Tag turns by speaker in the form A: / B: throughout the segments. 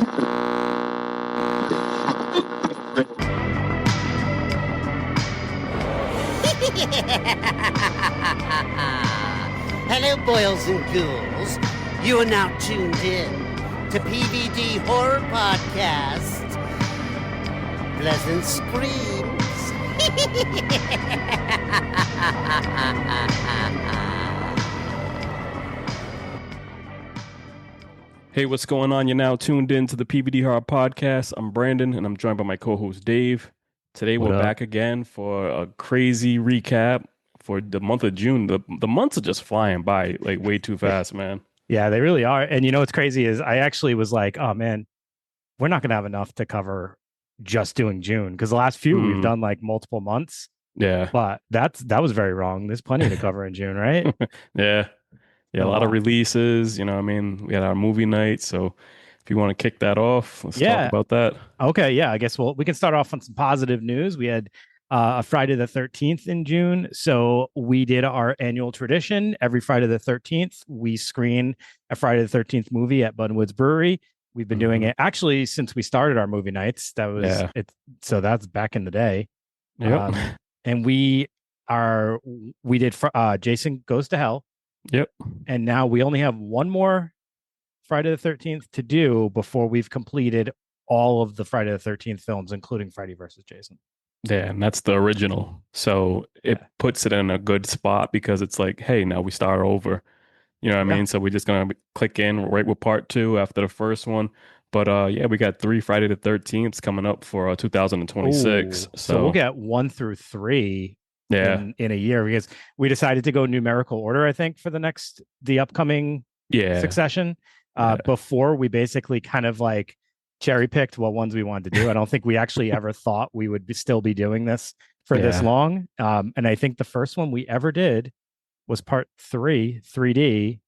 A: Hello, boils and ghouls. You are now tuned in to PVD Horror Podcast. Pleasant screams.
B: Hey, what's going on? You're now tuned in to the PVD Horror Podcast. I'm Brandon, and I'm joined by my co-host Dave. Today, we're back again for a crazy recap for the month of June. The months are just flying by like way too fast, man.
C: Yeah, they really are. And you know what's crazy is I actually was like, oh man, we're not going to have enough to cover just doing June, because the last few we've done like multiple months.
B: Yeah.
C: But that was very wrong. There's plenty to cover in June, right?
B: Yeah, a lot of releases. You know, I mean, we had our movie night, so if you want to kick that off, let's talk about that.
C: Okay, yeah, I guess we can start off on some positive news. We had a Friday the 13th in June, so we did our annual tradition. Every Friday the 13th, we screen a Friday the 13th movie at Buttonwoods Brewery. We've been doing it actually since we started our movie nights. That was it. So that's back in the day.
B: Yep.
C: And we did Jason Goes to Hell.
B: Yep.
C: And now we only have one more Friday the 13th to do before we've completed all of the Friday the 13th films, including Freddy versus Jason.
B: Yeah, and that's the original. So it puts it in a good spot because it's like, hey, now we start over. You know what I mean? So we're just going to click in right with part 2 after the first one. But we got 3 Friday the 13th coming up for 2026.
C: So we'll get 1 through 3 in a year, because we decided to go numerical order, I think, for the upcoming succession. Before we basically kind of like cherry picked what ones we wanted to do. I don't think we actually ever thought we would still be doing this for this long. And I think the first one we ever did was part 3, 3D,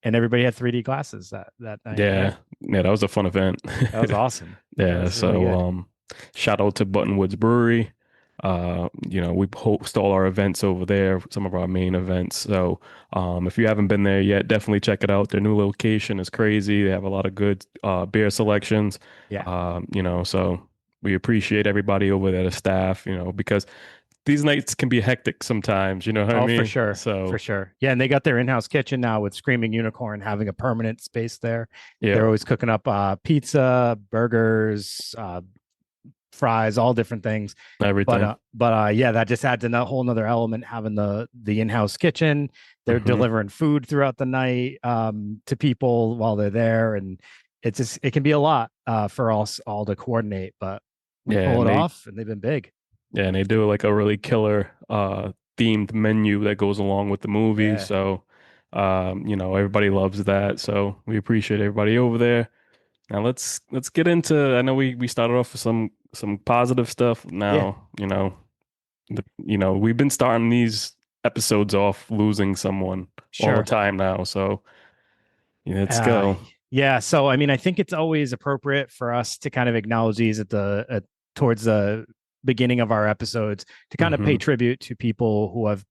C: and everybody had 3D glasses that night.
B: Yeah, that was a fun event.
C: That was awesome.
B: So really shout out to Buttonwoods Brewery. We host all our events over there, some of our main events. So if you haven't been there yet, definitely check it out. Their new location is crazy. They have a lot of good beer selections. So we appreciate everybody over there, the staff, because these nights can be hectic sometimes, you know what I mean?
C: For sure. For sure. Yeah, and they got their in-house kitchen now with Screaming Unicorn having a permanent space there. Yeah. They're always cooking up pizza, burgers, fries, all different things.
B: Everything.
C: But that just adds a whole nother element, having the in-house kitchen. They're delivering food throughout the night to people while they're there. And it can be a lot for us all to coordinate, but we pull it off, and they've been big.
B: Yeah, and they do like a really killer themed menu that goes along with the movie. Yeah. So, everybody loves that. So we appreciate everybody over there. Now let's get into. I know we started off with some positive stuff. Now, we've been starting these episodes off losing someone all the time now. So let's go.
C: Yeah. So I mean, I think it's always appropriate for us to kind of acknowledge these towards the beginning of our episodes, to kind of pay tribute to people who have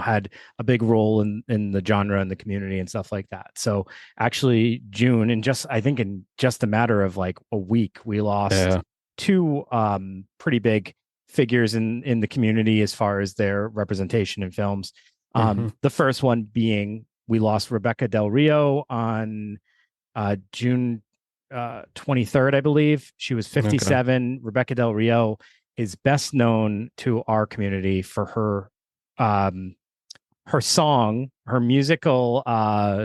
C: had a big role in the genre and the community and stuff like that. So actually June, I think in just a matter of like a week, we lost 2 pretty big figures in the community as far as their representation in films. The first one being, we lost Rebecca Del Rio on June 23rd, I believe. She was 57. Okay. Rebecca Del Rio is best known to our community for her song, her musical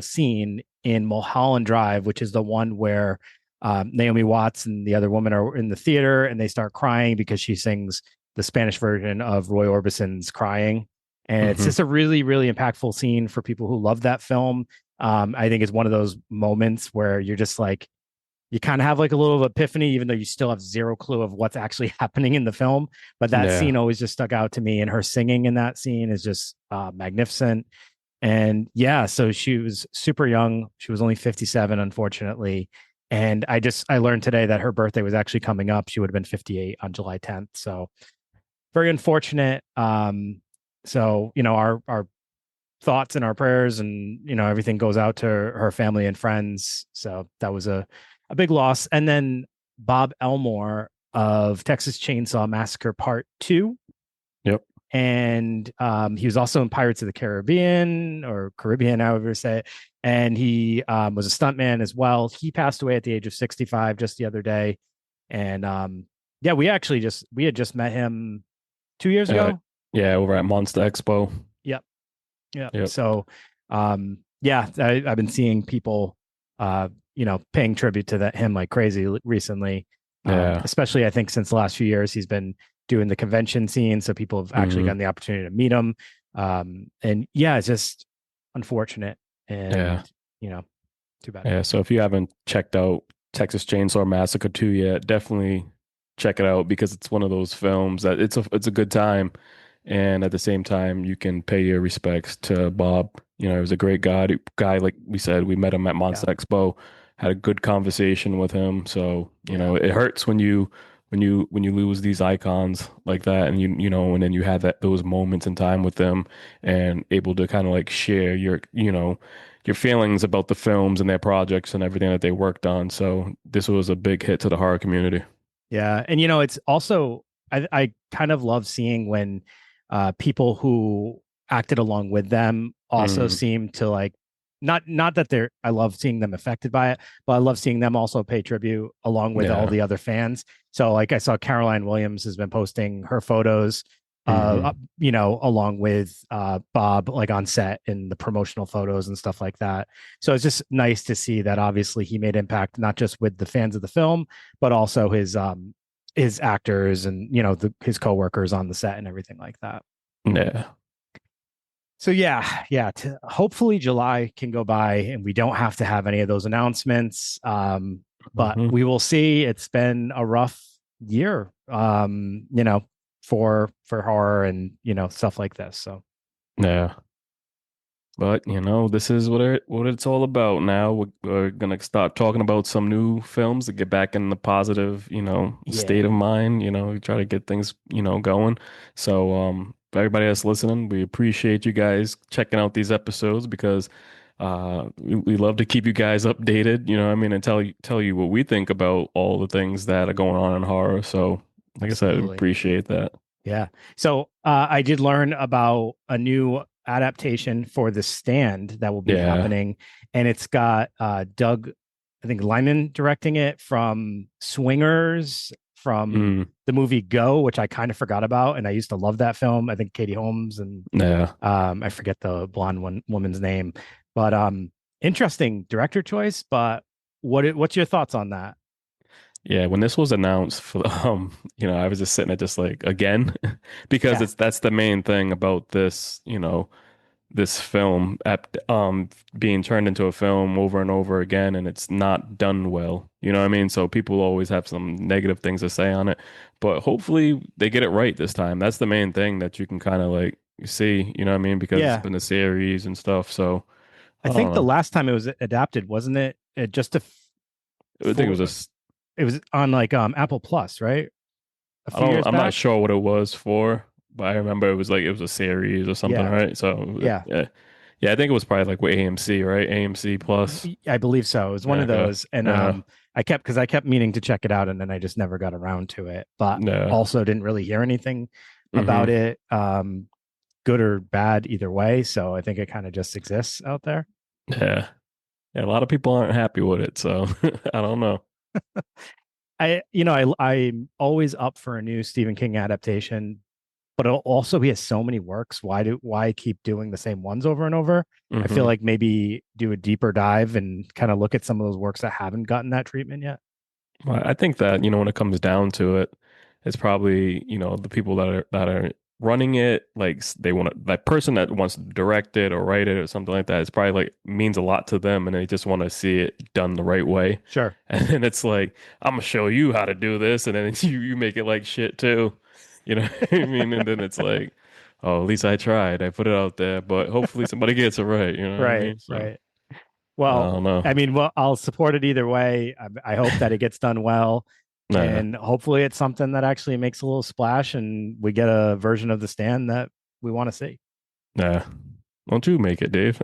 C: scene in Mulholland Drive, which is the one where Naomi Watts and the other woman are in the theater and they start crying because she sings the Spanish version of Roy Orbison's Crying. And it's just a really, really impactful scene for people who love that film. I think it's one of those moments where you're just like, you kind of have like a little epiphany, even though you still have zero clue of what's actually happening in the film. But that scene always just stuck out to me, and her singing in that scene is just magnificent. And so she was super young. She was only 57, unfortunately. And I learned today that her birthday was actually coming up. She would have been 58 on July 10th. So very unfortunate. So, our thoughts and our prayers and, everything goes out to her family and friends. So that was a a big loss. And then Bob Elmore of Texas Chainsaw Massacre Part 2.
B: Yep.
C: And he was also in Pirates of the Caribbean, or Caribbean, however you say it. And he was a stuntman as well. He passed away at the age of 65 just the other day. And yeah, we had just met him 2 years ago.
B: Yeah, over at Monster Expo.
C: Yep. Yeah.
B: Yep.
C: So yeah, I've been seeing people paying tribute to him like crazy recently.
B: Yeah.
C: Especially I think since the last few years he's been doing the convention scene, so people have actually gotten the opportunity to meet him. And yeah, it's just unfortunate, and too bad.
B: Yeah, so if you haven't checked out Texas Chainsaw Massacre 2 yet, definitely check it out, because it's one of those films that it's a good time, and at the same time you can pay your respects to Bob. He was a great guy. Like we said, we met him at Monster Expo, had a good conversation with him. So it hurts when you lose these icons like that, and and then you have those moments in time with them, and able to kind of like share your feelings about the films and their projects and everything that they worked on. So this was a big hit to the horror community.
C: Yeah, and it's also I kind of love seeing when people who acted along with them also seem to like not that I love seeing them affected by it, but I love seeing them also pay tribute along with all the other fans. So like I saw Caroline Williams has been posting her photos along with Bob, like on set, in the promotional photos and stuff like that. So it's just nice to see that obviously he made impact not just with the fans of the film, but also his actors and his coworkers on the set and everything like that.
B: Yeah.
C: So yeah. Hopefully July can go by and we don't have to have any of those announcements. But we will see. It's been a rough year, for horror and stuff like this. So
B: yeah. But this is what it's all about now. We're gonna start talking about some new films to get back in the positive, state of mind. We try to get things, going. So, for everybody that's listening, we appreciate you guys checking out these episodes, because we love to keep you guys updated. And tell you what we think about all the things that are going on in horror. So, like I said, appreciate that.
C: Yeah. So I did learn about a new adaptation for The Stand that will be happening, and it's got Doug, I think, Lyman directing it, from Swingers, from the movie Go, which I kind of forgot about, and I used to love that film. I think Katie Holmes and I forget the blonde woman's name, but interesting director choice. But what's your thoughts on that?
B: Yeah, when this was announced for I was just sitting there just like, again, because that's the main thing about this, this film being turned into a film over and over again, and it's not done well. You know what I mean? So people always have some negative things to say on it, but hopefully they get it right this time. That's the main thing that you can kind of like see, you know what I mean? Because it's been a series and stuff. So
C: I think the last time it was adapted, wasn't it? I
B: think it was
C: it was on like Apple Plus, right?
B: I'm not sure what it was for, but I remember it was a series or something, right? So yeah, I think it was probably like with AMC, right? AMC Plus.
C: I believe so. It was one of those, and I kept meaning to check it out, and then I just never got around to it. But also didn't really hear anything about it, good or bad, either way. So I think it kind of just exists out there.
B: Yeah, a lot of people aren't happy with it, so I don't know.
C: I'm always up for a new Stephen King adaptation, but also he has so many works. Why keep doing the same ones over and over? I feel like maybe do a deeper dive and kind of look at some of those works that haven't gotten that treatment yet.
B: Well, I think that, when it comes down to it, it's probably, the people that are running it, like they want to, that person that wants to direct it or write it or something like that, it's probably like means a lot to them, and they just want to see it done the right way.
C: Sure.
B: And then it's like, I'm gonna show you how to do this, and then you make it like shit too. You know what I mean? And then it's like, oh, at least I tried. I put it out there, but hopefully somebody gets it right. You know what I mean? So,
C: right. Well, I mean, I'll support it either way. I hope that it gets done well. And hopefully it's something that actually makes a little splash and we get a version of The Stand that we want to see.
B: Nah. Won't you make it, Dave?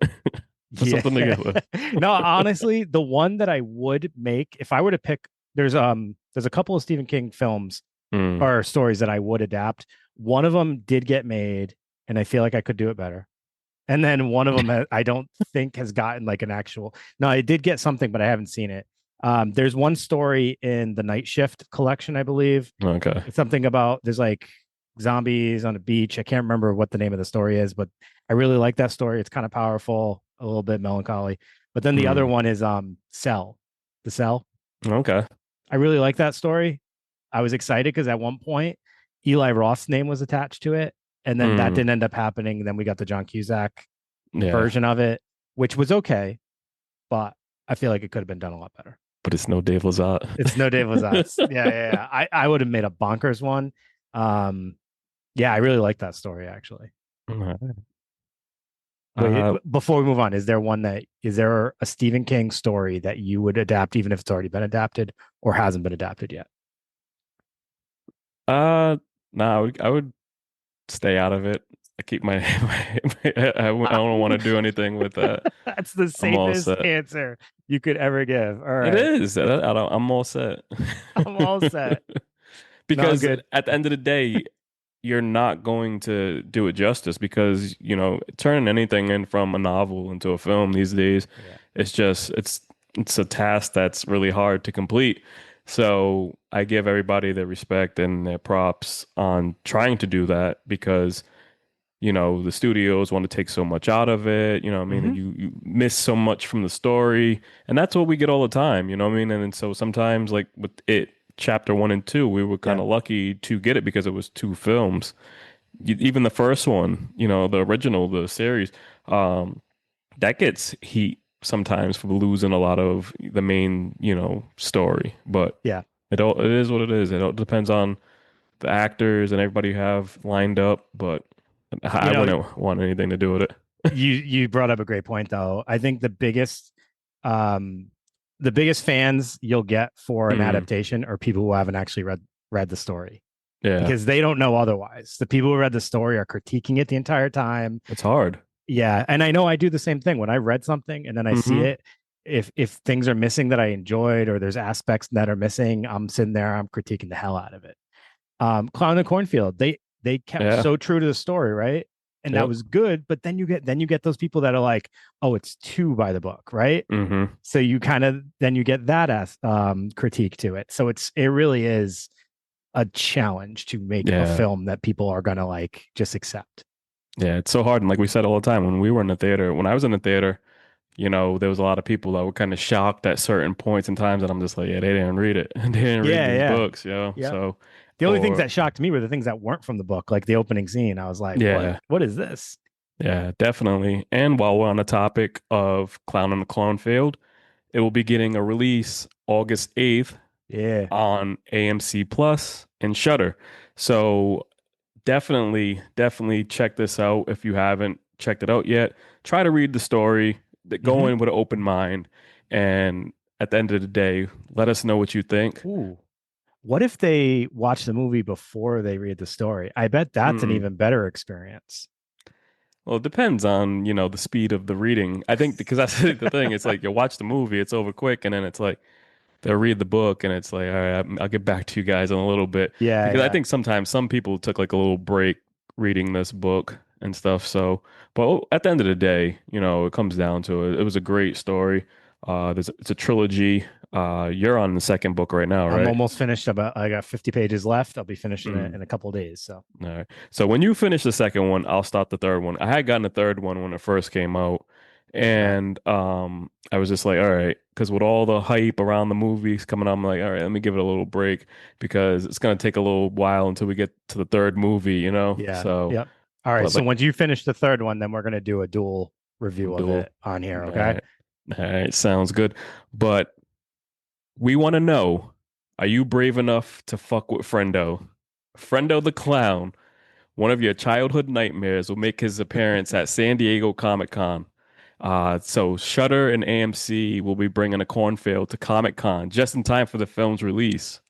B: Put something together.
C: No, honestly, the one that I would make if I were to pick, there's a couple of Stephen King films
B: Mm.
C: or stories that I would adapt. One of them did get made, and I feel like I could do it better. And then one of them I don't think has gotten like an actual. No, I did get something, but I haven't seen it. There's one story in the Night Shift collection, I believe.
B: Okay.
C: It's something about there's like zombies on a beach. I can't remember what the name of the story is, but I really like that story. It's kind of powerful, a little bit melancholy. But then the other one is Cell. The Cell.
B: Okay.
C: I really like that story. I was excited because at one point Eli Roth's name was attached to it, and then that didn't end up happening. Then we got the John Cusack version of it, which was okay, but I feel like it could have been done a lot better.
B: But it's no Dave Lazat.
C: It's no Dave Lazat. Yeah. I would have made a bonkers one. Yeah, I really like that story actually. Wait, before we move on, is there a Stephen King story that you would adapt even if it's already been adapted or hasn't been adapted yet?
B: No, I would stay out of it. I keep my, I don't want to do anything with that.
C: That's the safest answer you could ever give. All right.
B: It is. I'm all set.
C: I'm all set.
B: Because at the end of the day, you're not going to do it justice because, turning anything in from a novel into a film these days, it's a task that's really hard to complete. So I give everybody their respect and their props on trying to do that because, the studios want to take so much out of it, I mean, and you miss so much from the story, and that's what we get all the time, I mean? And so sometimes like with it, chapter 1 and 2, we were kind of lucky to get it because it was 2 films. Even the first one, the original, the series, that gets heat sometimes for losing a lot of the main, story. But it is what it is. It all depends on the actors and everybody you have lined up. But I wouldn't want anything to do with it.
C: You brought up a great point, though. I think the biggest fans you'll get for an adaptation are people who haven't actually read the story. Yeah. Because they don't know otherwise. The people who read the story are critiquing it the entire time.
B: It's hard.
C: Yeah. And I know I do the same thing when I read something and then I see it. If things are missing that I enjoyed or there's aspects that are missing, I'm sitting there, I'm critiquing the hell out of it. Clown in the Cornfield, they kept so true to the story, right? And that was good, but then you get those people that are like, oh, it's too by the book, right? So you get that as critique to it. So it really is a challenge to make a film that people are gonna like just accept.
B: Yeah, it's so hard. And like we said all the time, when I was in the theater, there was a lot of people that were kind of shocked at certain points and times, and I'm just like, they didn't read it. They didn't read these books, So
C: the only things that shocked me were the things that weren't from the book, like the opening scene. I was like, what is this?
B: Yeah, definitely. And while we're on the topic of Clown in the Cornfield, it will be getting a release August 8th on AMC Plus and Shudder. So definitely check this out if you haven't checked it out yet. Try to read the story, go in with an open mind, and at the end of the day, let us know what you think.
C: Ooh. What if they watch the movie before they read the story? I bet that's an even better experience.
B: Well, it depends on, the speed of the reading. I think because that's the thing. It's like you watch the movie, it's over quick, and then it's like they'll read the book, and it's like, all right, I'll get back to you guys in a little bit. Yeah. Because I think sometimes some people took like a little break reading this book and stuff. So, but at the end of the day, it comes down to it. It was a great story. It's a trilogy. You're on the second book right now, right?
C: I'm almost finished. I got 50 pages left. I'll be finishing it in a couple of days. So,
B: all right. So when you finish the second one, I'll start the third one. I had gotten the third one when it first came out, and I was just like, all right, because with all the hype around the movies coming out, I'm like, all right, let me give it a little break because it's gonna take a little while until we get to the third movie,
C: Yeah. So, yep. All right. So once you finish the third one, then we're gonna do a dual review of it on here. Okay.
B: All right. Sounds good. But we want to know, are you brave enough to fuck with Friendo? Friendo the Clown, one of your childhood nightmares, will make his appearance at San Diego Comic-Con. So Shudder and AMC will be bringing a cornfield to Comic-Con just in time for the film's release.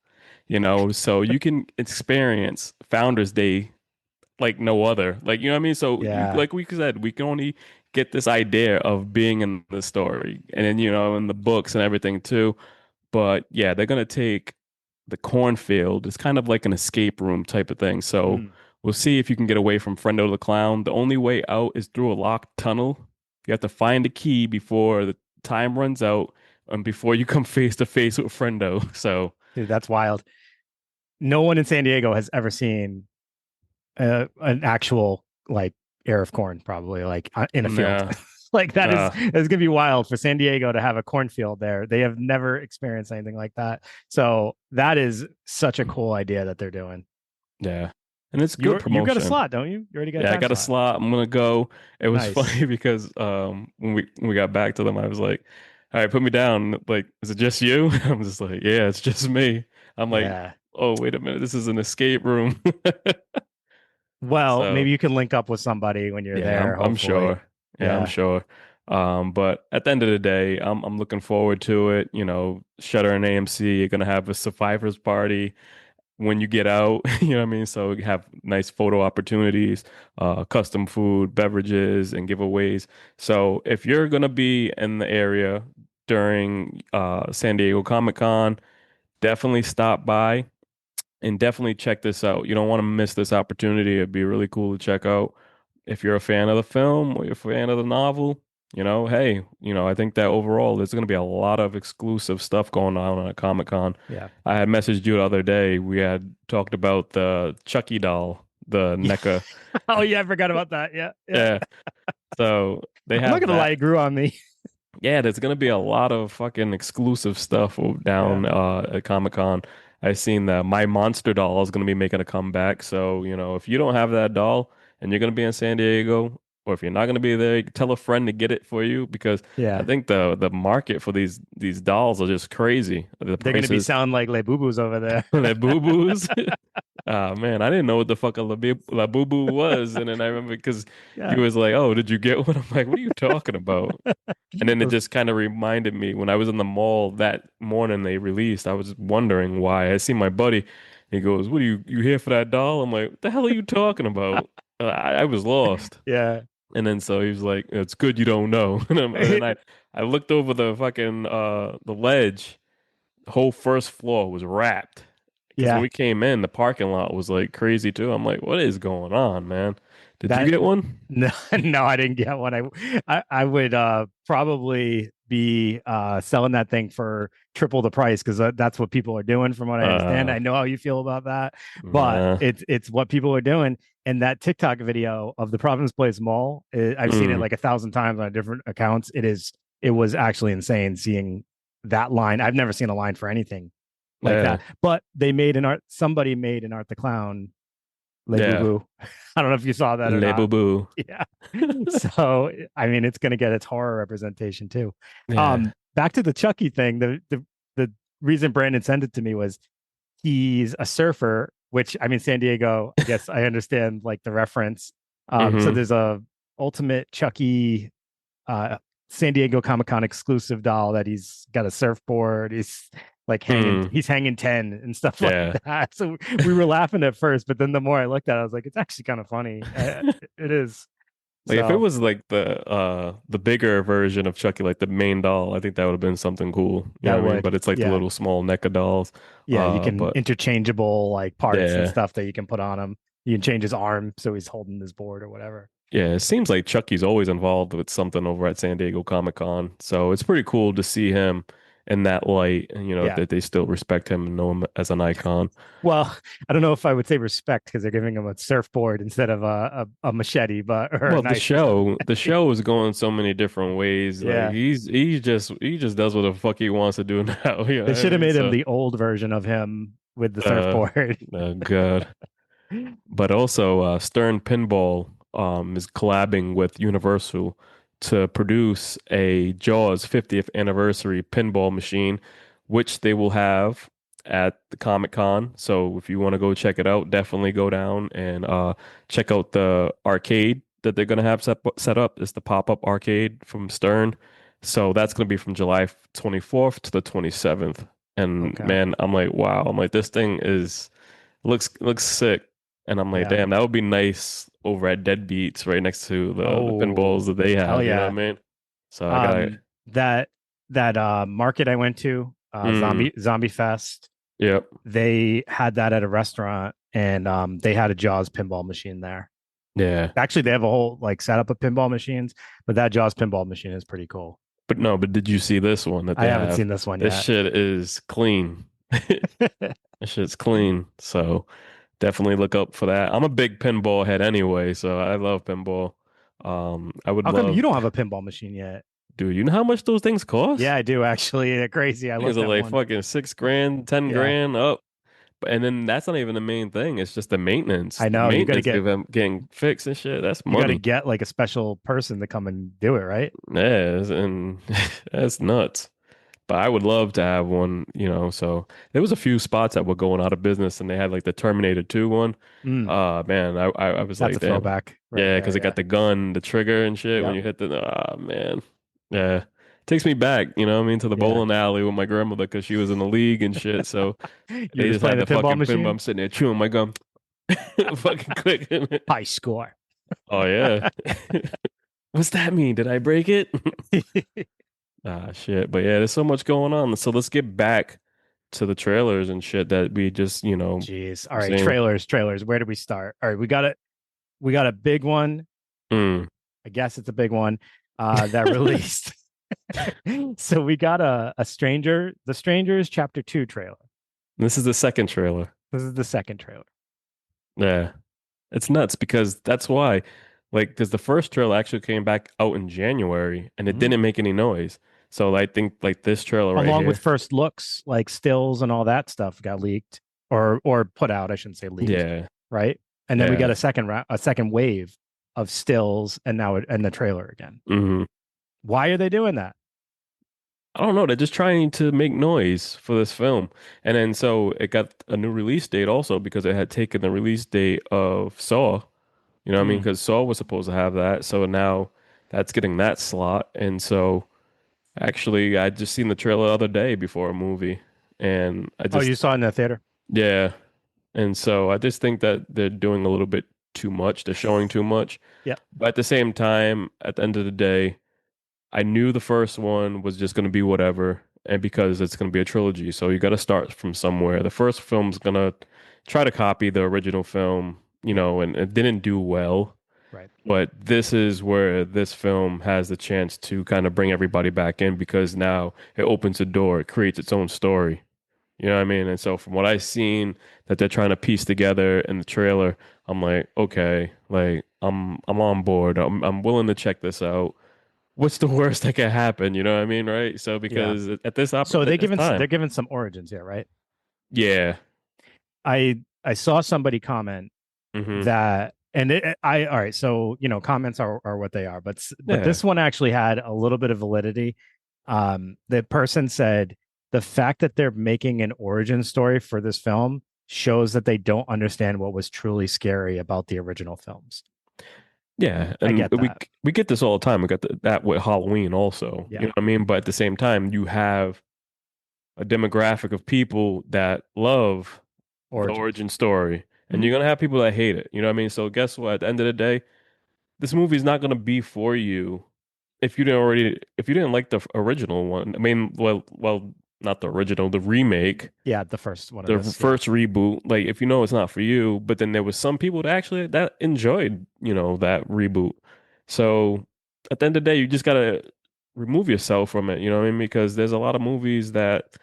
B: So you can experience Founders Day like no other. Like, you know what I mean? So like we said, we can only get this idea of being in the story and then, in the books and everything too. But yeah, they're gonna take the cornfield. It's kind of like an escape room type of thing. So
C: Mm.
B: we'll see if you can get away from Friendo the Clown. The only way out is through a locked tunnel. You have to find a key before the time runs out and before you come face to face with Friendo. So
C: Dude, that's wild. No one in San Diego has ever seen an actual like ear of corn, probably like in a field.
B: yeah,
C: Like that is
B: uh,
C: it's gonna be wild for San Diego to have a cornfield there. They have never experienced anything like that. So that is such a cool idea that they're doing.
B: yeah, and it's good
C: You got a
B: promotion.
C: slot, don't you? You already got a
B: Yeah, I
C: time
B: got a
C: slot.
B: slot. I'm gonna go. It was
C: Nice.
B: funny because when we got back to them, I was like, "All right, put me down." Like, is it just you? I'm just like, "Yeah, it's just me." I'm like,
C: Yeah.
B: "Oh, wait a minute, this is an escape room."
C: Well, maybe
B: So
C: you can link up with somebody when you're
B: yeah,
C: there,
B: I'm
C: hopefully.
B: sure. Yeah, I'm
C: Yeah.
B: sure. But at the end of the day, I'm looking forward to it. Shutter and AMC are gonna have a survivors party when you get out, you know what I mean? So you have nice photo opportunities, custom food, beverages, and giveaways. So if you're gonna be in the area during San Diego Comic Con, definitely stop by and definitely check this out. You don't want to miss this opportunity. It'd be really cool to check out. If you're a fan of the film or you're a fan of the novel, hey, I think that overall there's going to be a lot of exclusive stuff going on at Comic Con.
C: Yeah.
B: I had messaged you the other day. We had talked about the Chucky doll, the
C: Yeah.
B: NECA.
C: Oh yeah, I forgot about that. Yeah. Yeah.
B: Yeah. So they
C: I'm not
B: have
C: gonna lie,
B: that.
C: it grew on me.
B: Yeah, there's gonna be a lot of fucking exclusive stuff
C: Yeah.
B: down at Comic Con. I seen that My Monster doll is gonna be making a comeback. So, if you don't have that doll and you're gonna be in San Diego, or if you're not gonna be there, you can tell a friend to get it for you because I
C: Yeah.
B: think the market for these dolls are just crazy. The
C: They're gonna be
B: prices,
C: sound like Les Boo-Boos over there.
B: they're boo-boos. Ah man, I didn't know what the fuck a La Boo Boo was, and then I remember because
C: Yeah.
B: you was like, "Oh, did you get one?" I'm like, "What are you talking about?" And then it
C: Those-
B: just kind of reminded me when I was in the mall that morning they released. I was wondering why. I see my buddy. He goes, "What are you here for that doll?" I'm like, "What the hell are you talking about?" I was lost.
C: yeah.
B: And then so he was like, "It's good you don't know." And then I looked over the fucking the ledge. The whole first floor was wrapped. Because when
C: Yeah.
B: we came in, the parking lot was like crazy too. I'm like, "What is going on, man?" Did you
C: That
B: get one?
C: no, no, I didn't get one. I would probably be selling that thing for triple the price because that's what people are doing, from what I understand.
B: Uh,
C: I know how you feel about that, but
B: nah.
C: it's what people are doing. And that TikTok video of the Providence Place Mall, I've seen it
B: Mm,
C: like 1,000 times on different accounts. It was actually insane seeing that line. I've never seen a line for anything like
B: yeah,
C: that. But they made an art. Somebody made an Art the Clown Les Boo
B: yeah.
C: Boo. I don't know if you saw that or
B: Le
C: not.
B: Boo Boo.
C: Yeah. So I mean, it's going to get its horror representation too.
B: Yeah.
C: Back to the Chucky thing. The reason Brandon sent it to me was he's a surfer, which I mean, San Diego. I guess I understand like the reference. So
B: Hmm.
C: there's a Ultimate Chucky uh, San Diego Comic Con exclusive doll that he's got a surfboard.
B: Mm.
C: He's hanging 10 and stuff like
B: Yeah.
C: that. So we were laughing at first, but then the more I looked at it, I was like, it's actually kind of funny. It is.
B: Like if it
C: So
B: was like the bigger version of Chucky, like the main doll, I think that would have been something cool. You know
C: that
B: what I mean?
C: would,
B: But it's like the
C: yeah.
B: little small NECA dolls.
C: Yeah, you can
B: But
C: interchangeable like parts and
B: yeah.
C: stuff that you can put on him. You can change his arm so he's holding his board or whatever.
B: Yeah, it seems like Chucky's always involved with something over at San Diego Comic Con. So it's pretty cool to see him in that light and
C: Yeah.
B: that they still respect him and know him as an icon.
C: Well, I don't know if I would say respect because they're giving him a surfboard instead of a machete, but or a
B: Well, the
C: knife or something.
B: show, the show is going so many different ways. Like
C: Yeah.
B: he just does what the fuck he wants to do now. You know
C: They
B: what I
C: should have
B: mean?
C: made him
B: So
C: the old version of him with the
B: uh,
C: surfboard.
B: God. But also, Stern Pinball is collabing with Universal to produce a Jaws 50th anniversary pinball machine, which they will have at the Comic Con. So if you want to go check it out, definitely go down and check out the arcade that they're going to have set up. It's the pop-up arcade from Stern. So that's going to be from July 24th to the 27th. And
C: Okay.
B: man, I'm like, wow. I'm like, this thing is looks sick. And I'm like,
C: Yeah.
B: damn, that would be nice over at Deadbeats, right next to the pinballs
C: Oh,
B: that they
C: hell
B: have. You know
C: yeah.
B: what I mean? So I got,
C: That market I went to,
B: mm,
C: Zombie Fest,
B: yep,
C: they had that at a restaurant, and they had a Jaws pinball machine there.
B: yeah.
C: Actually, they have a whole like setup of pinball machines, but that Jaws pinball machine is pretty cool.
B: But no, but did you see this one that
C: I
B: they
C: haven't
B: have?
C: seen this one
B: This
C: yet.
B: shit is clean. This shit's clean. So definitely look up for that. I'm a big pinball head anyway, so I love pinball. I would
C: How come you
B: love,
C: don't have a pinball machine yet?
B: dude, you know how much those things
C: Yeah,
B: cost?
C: I do actually. They're crazy. I
B: Things
C: looked
B: are
C: at
B: like
C: one.
B: fucking 6 grand, 10
C: Yeah,
B: grand up. And then that's not even the main thing. It's just the maintenance.
C: I
B: The
C: know.
B: maintenance of them getting fixed and shit. That's
C: You got to
B: money.
C: get like a special person to come and do it, right?
B: Yeah, and that's nuts. But I would love to have one, So there was a few spots that were going out of business, and they had like the Terminator 2 one.
C: Mm,
B: Man, I was
C: that's
B: like,
C: a
B: damn,
C: throwback right
B: yeah, because
C: there.
B: it got
C: Yeah.
B: the gun, the trigger, and shit. When
C: Yep.
B: you hit the, man, yeah, takes me back, what I mean, to the
C: Yeah.
B: bowling alley with my grandmother because she was in the league and shit. So
C: You're
B: they
C: just
B: just had
C: playing the
B: the
C: pinball
B: fucking pinball.
C: machine.
B: I'm sitting there chewing my gum, fucking clicking it.
C: High score.
B: Oh yeah, what's that mean? Did I break it? Shit. But yeah, there's so much going on. So let's get back to the trailers and shit that we just,
C: Jeez. All right,
B: seeing.
C: trailers. Where do we start? All right, we got a big one.
B: Mm.
C: I guess it's a big one that released. So we got a The Strangers Chapter 2 trailer.
B: This is the second trailer.
C: This is the second trailer.
B: Yeah. It's nuts because that's why, like, because the first trailer actually came back out in January and it
C: Mhm.
B: didn't make any noise. So I think like this trailer right
C: Along with
B: here.
C: first looks, like stills and all that stuff got leaked or put out, I shouldn't say leaked,
B: Yeah.
C: right? And then we got
B: Yeah.
C: a second wave of stills and and the trailer again.
B: Hmm.
C: Why are they doing that?
B: I don't know. They're just trying to make noise for this film. And then so it got a new release date also because it had taken the release date of Saw. You know what I mean?
C: Mm.
B: Because Saw was supposed to have that. So now that's getting that slot. And so actually, I just seen the trailer the other day before a movie. And I
C: Oh, you
B: just,
C: saw it in the theater?
B: yeah. And so I just think that they're doing a little bit too much. They're showing too much.
C: Yeah.
B: But at the same time, at the end of the day, I knew the first one was just going to be whatever. And because it's going to be a trilogy. So you got to start from somewhere. The first film's going to try to copy the original film, and it didn't do well.
C: Right.
B: But this is where this film has the chance to kind of bring everybody back in because now it opens the door, it creates its own story. You know what I mean? And so from what I've seen that they're trying to piece together in the trailer, I'm like, okay, like I'm on board. I'm willing to check this out. What's the worst that can happen? You know what I mean, right? So
C: Yeah.
B: because at this
C: So
B: at this
C: they're
B: time,
C: giving some origins here, right?
B: yeah,
C: I saw somebody comment
B: hmm,
C: that, and all right, so comments are what they are, but
B: yeah,
C: this one actually had a little bit of validity. The person said the fact that they're making an origin story for this film shows that they don't understand what was truly scary about the original films.
B: yeah,
C: I
B: and
C: get that.
B: we get this all the time. We got that with Halloween also. You
C: Yeah.
B: know what I mean? But at the same time, you have a demographic of people that love the
C: Origins.
B: origin story, and
C: Mhm.
B: you're gonna have people that hate it. You know what I mean? So guess what? At the end of the day, this movie is not gonna be for you if you didn't like the original one. I mean, well, not the original, the remake,
C: Yeah, the first one of
B: the
C: this. Yeah.
B: first reboot. Like, if you know it's not for you, but then there was some people that actually that enjoyed, that reboot. So at the end of the day, you just gotta remove yourself from it. You know what I mean? Because there's a lot of movies that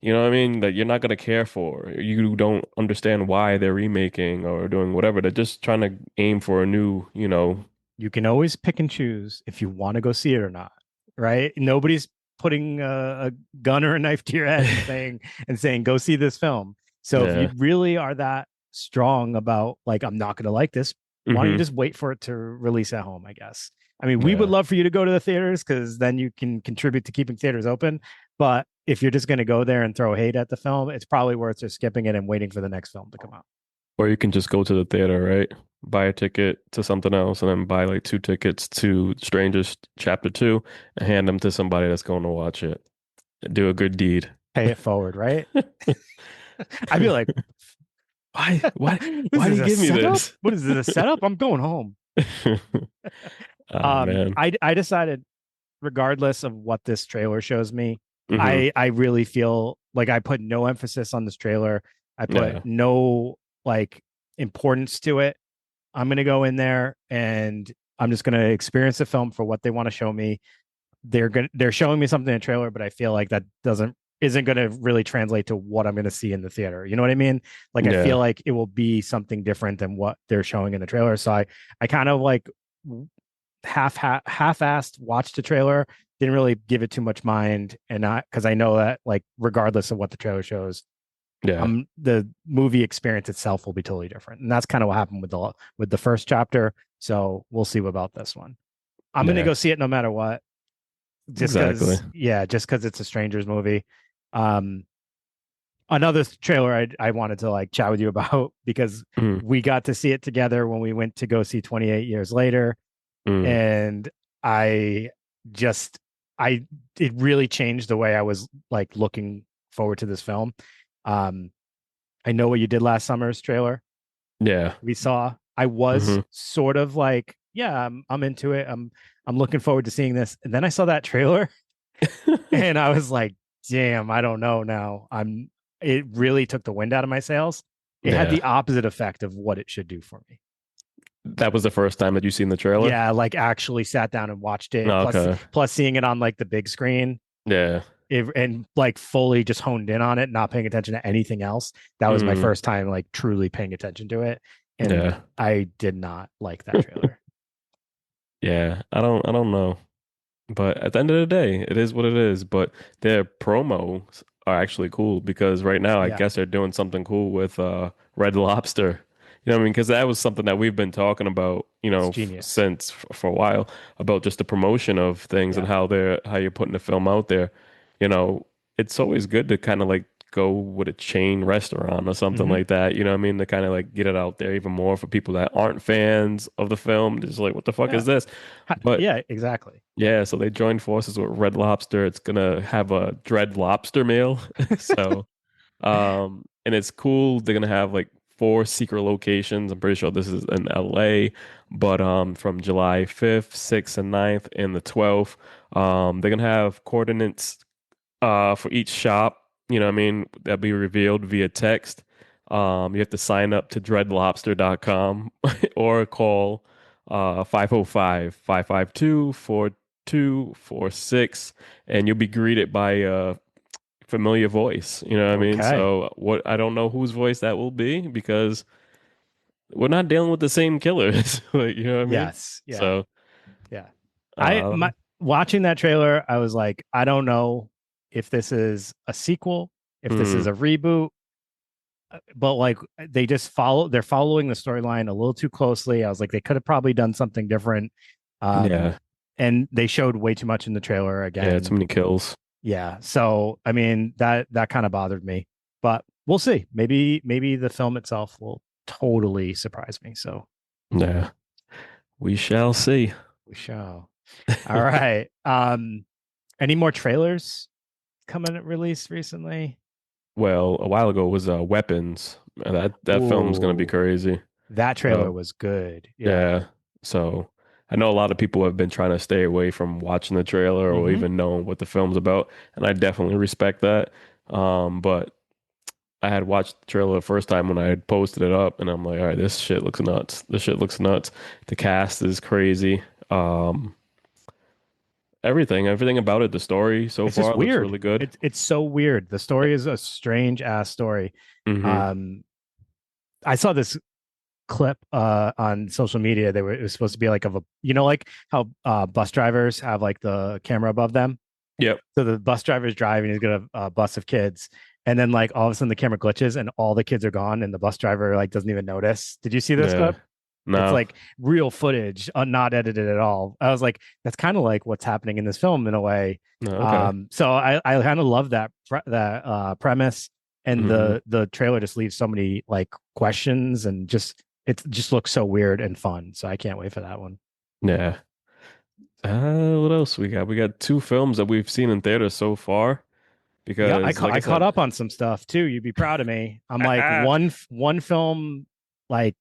B: that you're not gonna care for. You don't understand why they're remaking or doing whatever. They're just trying to aim for a new.
C: You can always pick and choose if you want to go see it or not, right? Nobody's putting a gun or a knife to your head and saying go see this film. So if you
B: Yeah.
C: really are that strong about like I'm not going to like this, why don't you
B: Hmm.
C: just wait for it to release at home? I guess. I mean, we would
B: Yeah.
C: love for you to go to the theaters because then you can contribute to keeping theaters open. But if you're just going to go there and throw hate at the film, it's probably worth just skipping it and waiting for the next film to come out.
B: Or you can just go to the theater, right? Buy a ticket to something else and then buy like 2 tickets to Strangers Chapter 2 and hand them to somebody that's going to watch it. Do a good deed.
C: Pay it forward, right? I feel like This
B: why do
C: is
B: you
C: a
B: give me
C: setup.
B: this?
C: What is this, a setup? I'm going home.
B: Oh man.
C: I decided, regardless of what this trailer shows me,
B: Hmm.
C: I really feel like I put no emphasis on this trailer. I put
B: Yeah.
C: no like importance to it. I'm gonna go in there and I'm just gonna experience the film for what they want to show me. They're showing me something in a trailer, but I feel like that doesn't isn't gonna really translate to what I'm gonna see in the theater. You know what I mean? Like I feel
B: Yeah.
C: like it will be something different than what they're showing in the trailer. So I kind of like half-assed watched the trailer, didn't really give it too much mind, and not because I know that like regardless of what the trailer shows,
B: Yeah.
C: the movie experience itself will be totally different, and that's kind of what happened with the first chapter. So we'll see about this one. I'm gonna
B: Yeah.
C: go see it no matter what, just
B: Exactly.
C: because, yeah, just because it's a strangers movie. um Another trailer I wanted to like chat with you about because
B: Mm,
C: we got to see it together when we went to go see 28 Years Later,
B: mm.
C: and I just I it really changed the way I was like looking forward to this film. Um, I Know What You Did Last Summer's trailer
B: Yeah.
C: we saw. I was
B: Hmm.
C: sort of like, yeah, I'm into it. I'm looking forward to seeing this. And then I saw that trailer and I was like, damn, I don't know now. It really took the wind out of my sails. It had
B: Yeah.
C: the opposite effect of what it should do for me.
B: That was the first time that you seen the trailer?
C: Yeah, like actually sat down and watched it.
B: Oh, okay.
C: Plus seeing it on like the big screen,
B: Yeah.
C: and like fully just honed in on it, not paying attention to anything else. That was my
B: Mm,
C: first time like truly paying attention to it, and
B: yeah.
C: I did not like that trailer.
B: Yeah. I don't know. But at the end of the day, it is what it is. But their promos are actually cool because right now I
C: Yeah,
B: guess they're doing something cool with Red Lobster. You know what I mean? Because that was something that we've been talking about,
C: it's genius.
B: since for a while about just the promotion of things and
C: Yeah.
B: how you're putting the film out there. You know, it's always good to kind of like go with a chain restaurant or something
C: Hmm.
B: like that. You know what I mean? To kind of like get it out there even more for people that aren't fans of the film. Just like, what the fuck
C: Yeah.
B: is this? But
C: Yeah, exactly.
B: yeah, so they joined forces with Red Lobster. It's gonna have a Dread Lobster meal. So, and it's cool. They're gonna have like four secret locations. I'm pretty sure this is in LA, but from July 5th, 6th, and 9th, and the 12th, they're gonna have coordinates for each shop. You know what I mean? That'll be revealed via text. You have to sign up to dreadlobster.com or call 505-552-4246 and you'll be greeted by a familiar voice. You know what I mean?
C: Okay.
B: So what I don't know whose voice that will be because we're not dealing with the same killers. Like, you know what I mean?
C: Yes. Yeah.
B: So
C: Yeah. I my
B: um
C: Watching that trailer, I was like, I don't know if this is a sequel, if this is
B: mm,
C: a reboot, but like they're following the storyline a little too closely. I was like, they could have probably done something different. Um,
B: yeah,
C: and they showed way too much in the trailer
B: yeah, too
C: again.
B: many kills.
C: Yeah. So I mean that kind of bothered me. But we'll see. Maybe the film itself will totally surprise me. So
B: Yeah, we shall see.
C: we shall. All right. Any more trailers coming released recently?
B: Well, a while ago was Weapons. That film's gonna be
C: Ooh,
B: crazy.
C: that trailer
B: So
C: was good. Yeah.
B: yeah, so I know a lot of people have been trying to stay away from watching the trailer or
C: Mm-hmm.
B: even knowing what the film's about, and I definitely respect that. But I had watched the trailer the first time when I had posted it up, and I'm like, all right, this shit looks nuts. This shit looks nuts. The cast is crazy. Everything about it, the story so
C: It's just
B: far looks
C: weird.
B: really good.
C: It's so weird. The story is a strange ass story.
B: Hmm.
C: Um, I saw this clip on social media. It was supposed to be like of a, like how bus drivers have like the camera above them.
B: Yep.
C: So the bus driver is driving, he's got a bus of kids, and then like all of a sudden the camera glitches and all the kids are gone, and the bus driver like doesn't even notice. Did you see this
B: Yeah.
C: clip? It's
B: No.
C: like real footage, not edited at all. I was like, that's kind of like what's happening in this film in a way.
B: No. Okay.
C: So I kind of love that premise, and
B: Hmm.
C: the trailer just leaves so many like questions, and it just looks so weird and fun. So I can't wait for that one.
B: Yeah. What else we got? We got two films that we've seen in theaters so far. because
C: I caught up on some stuff too. You'd be proud of me. I'm like one film like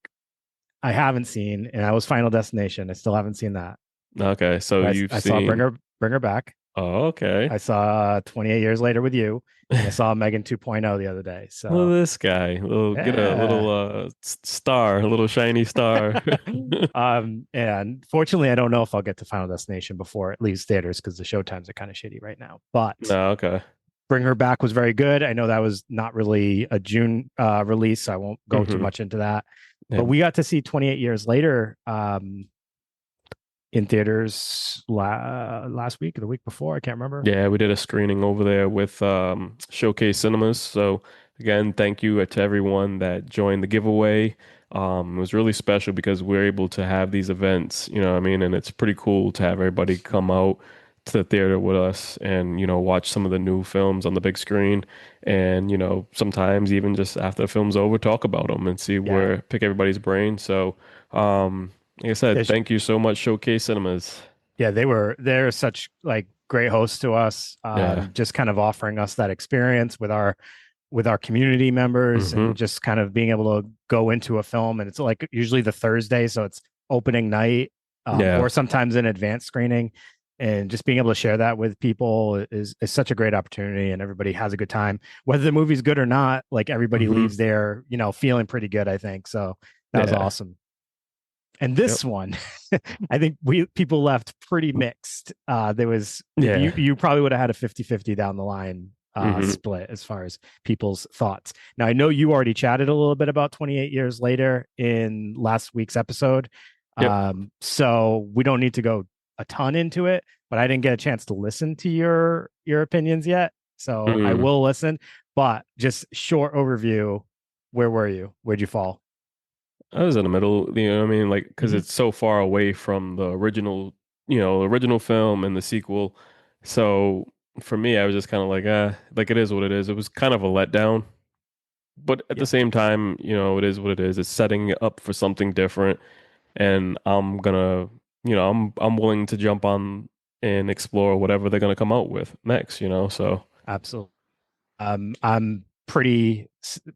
C: I haven't seen, and that was Final Destination. I still haven't seen that.
B: Okay, so you've
C: I saw
B: seen.
C: Bring Her Back.
B: Oh, okay.
C: I saw 28 Years Later with You, and I saw Megan 2.0 the other day.
B: Look at
C: So
B: this guy. Get a
C: yeah.
B: little star, a little shiny star.
C: And fortunately, I don't know if I'll get to Final Destination before it leaves theaters because the show times are kind of shitty right now. But
B: No, okay.
C: Bring Her Back was very good. I know that was not really a June release, so I won't go too much into that.
B: Yeah.
C: But we got to see 28 Years Later in theaters last week or the week before. I can't remember.
B: Yeah, we did a screening over there with Showcase Cinemas. So again, thank you to everyone that joined the giveaway. It was really special because we're able to have these events, you know what I mean? And it's pretty cool to have everybody come out to the theater with us and, you know, watch some of the new films on the big screen. And, you know, sometimes even just after the film's over, talk about them and see pick everybody's brain. So, like I said, thank you so much, Showcase Cinemas.
C: Yeah, they're such like great hosts to us. Just kind of offering us that experience with our community members and just kind of being able to go into a film. And it's like usually the Thursday, so it's opening night or sometimes an advanced screening. And just being able to share that with people is such a great opportunity, and everybody has a good time. Whether the movie's good or not, like everybody leaves there, you know, feeling pretty good, I think. So that was awesome. And this one, I think people left pretty mixed. There was, you probably would have had a 50-50 down the line split as far as people's thoughts. Now, I know you already chatted a little bit about 28 Years Later in last week's episode. So we don't need to go a ton into it, but I didn't get a chance to listen to your opinions yet. So I will listen, but just short overview. Where were you? Where'd you fall?
B: I was in the middle, you know what I mean? Like, because it's so far away from the original, you know, the original film and the sequel. So for me, I was just kind of like it is what it is. It was kind of a letdown, but at the same time, you know, it is what it is. It's setting up for something different, and I'm gonna, you know, I'm willing to jump on and explore whatever they're gonna come out with next, you know. So
C: absolutely. I'm pretty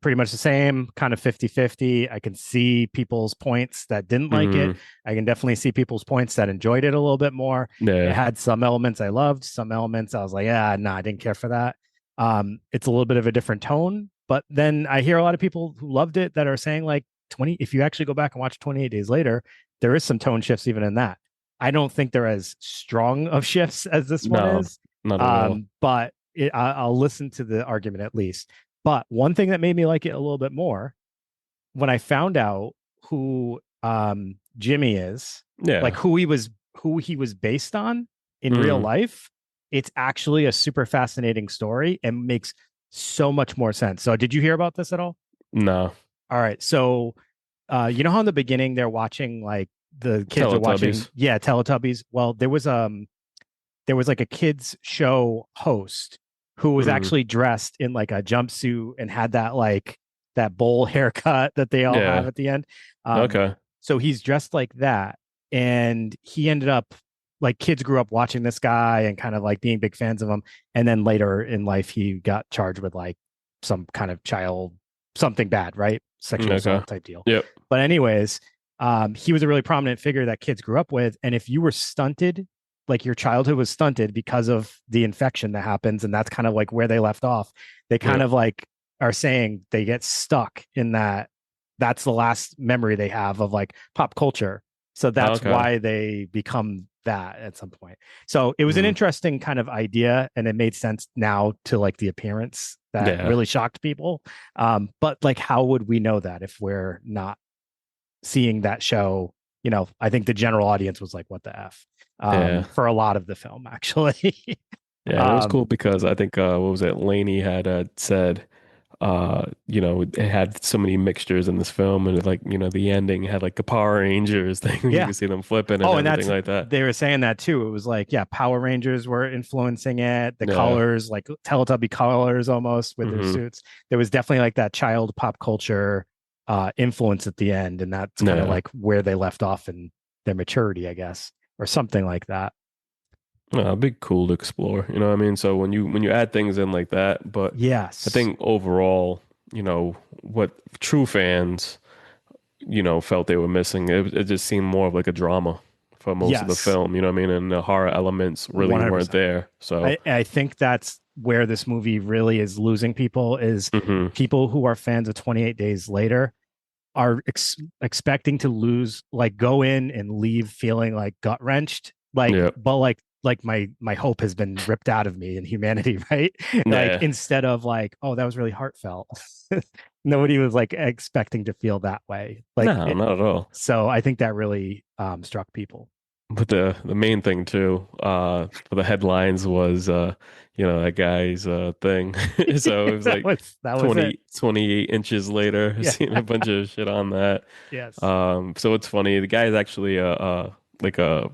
C: much the same, kind of 50-50. I can see people's points that didn't like it. I can definitely see people's points that enjoyed it a little bit more. It had some elements I loved, some elements I was like, I didn't care for that. It's a little bit of a different tone, but then I hear a lot of people who loved it that are saying like if you actually go back and watch 28 Days Later, there is some tone shifts even in that. I don't think they're as strong of shifts as this one is.
B: Not at all.
C: But I'll listen to the argument at least. But one thing that made me like it a little bit more, when I found out who Jimmy is, like who he was based on in real life, it's actually a super fascinating story and makes so much more sense. So did you hear about this at all?
B: No.
C: All right. So you know how in the beginning they're watching like the kids are watching Teletubbies? Well, there was like a kids show host who was actually dressed in like a jumpsuit and had that bowl haircut that they all have at the end. So he's dressed like that. And he ended up like kids grew up watching this guy and kind of like being big fans of him. And then later in life, he got charged with like some kind of something bad, right? Sexual assault type deal. But anyways, he was a really prominent figure that kids grew up with. And if you were stunted, like your childhood was stunted because of the infection that happens, and that's kind of like where they left off. They kind of like are saying they get stuck in that's the last memory they have of like pop culture. So that's why they become that at some point. So it was an interesting kind of idea, and it made sense now to like the appearance that really shocked people. But like, how would we know that if we're not seeing that show? You know, I think the general audience was like, what the F? For a lot of the film, actually.
B: It was cool because I think, what was it? Lainey had said, you know, it had so many mixtures in this film, and like, you know, the ending had like the Power Rangers thing. You can see them flipping and everything like that.
C: They were saying that too. It was like, Power Rangers were influencing it. The colors, like Teletubby colors almost with their suits. There was definitely like that child pop culture influence at the end, and that's kind of like where they left off in their maturity, I guess, or something like that.
B: It'd be cool to explore. You know what I mean? So when you add things in like that, but I
C: Yes.
B: think overall, what true fans, felt they were missing, it just seemed more of like a drama for most of the
C: Yes.
B: film. You know what I mean? And the horror elements really weren't
C: 100%.
B: there. So,
C: I think that's where this movie really is losing people is
B: mhm.
C: people who are fans of 28 Days Later are expecting to lose, like go in and leave feeling like gut wrenched, like
B: Yeah,
C: but like my hope has been ripped out of me in humanity, right? Like
B: yeah,
C: instead of like, oh, that was really heartfelt. Nobody was like expecting to feel that way.
B: no, not at all.
C: So I think that really struck people.
B: But the main thing too, for the headlines was that guy's thing. So it was like
C: That was it.
B: 28 inches later,
C: Yeah.
B: seeing a bunch of shit on that.
C: Yes.
B: So it's funny. The guy is actually like a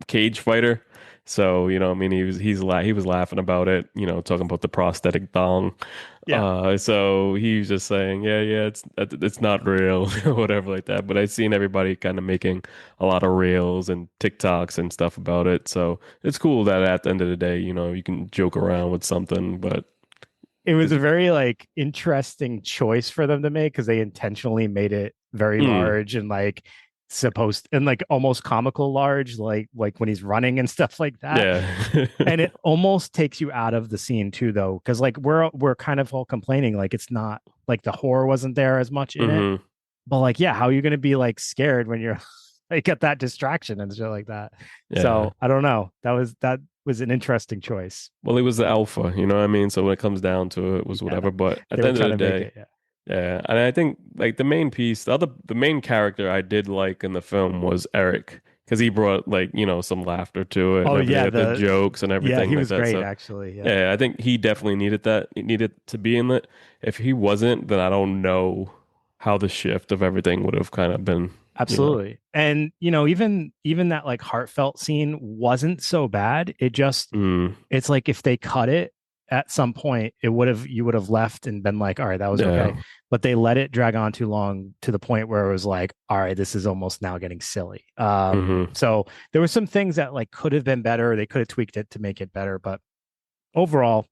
B: cage fighter. So, I mean, he was laughing about it, talking about the prosthetic thong.
C: Yeah.
B: So he was just saying, yeah, it's not real or whatever like that. But I've seen everybody kind of making a lot of reels and TikToks and stuff about it. So it's cool that at the end of the day, you can joke around with something, but
C: It was
B: it's,
C: a very like interesting choice for them to make because they intentionally made it very
B: mm,
C: large and like supposed and like almost comical large, like when he's running and stuff like that.
B: yeah.
C: And it almost takes you out of the scene too, though, because like we're kind of all complaining like it's not like the horror wasn't there as much in it.
B: hmm
C: But like, yeah, how are you gonna be like scared when you're like at that distraction and shit like that?
B: Yeah.
C: So I don't know. That was an interesting choice.
B: Well, it was the alpha, you know what I mean? So when it comes down to it, it was
C: Yeah,
B: whatever. But at
C: they
B: the
C: were
B: end of
C: trying
B: the
C: to make
B: day,
C: it. Yeah.
B: yeah. And I think like the main piece, the main character I did like in the film was Eric because he brought like, some laughter to it and
C: Oh
B: everything,
C: yeah,
B: like the jokes and
C: yeah,
B: everything
C: he
B: like
C: was
B: that.
C: great
B: So
C: actually. Yeah,
B: yeah, I think he definitely needed that. He needed to be in it. If he wasn't, then I don't know how the shift of everything would have kind of been, you know.
C: absolutely. And even that like heartfelt scene wasn't so bad.
B: Mm,
C: It's like if they cut it at some point, you would have left and been like, all right, that was okay.
B: yeah.
C: But they let it drag on too long to the point where it was like, all right, this is almost now getting silly.
B: Hmm.
C: So there were some things that like could have been better. They could have tweaked it to make it better, but overall,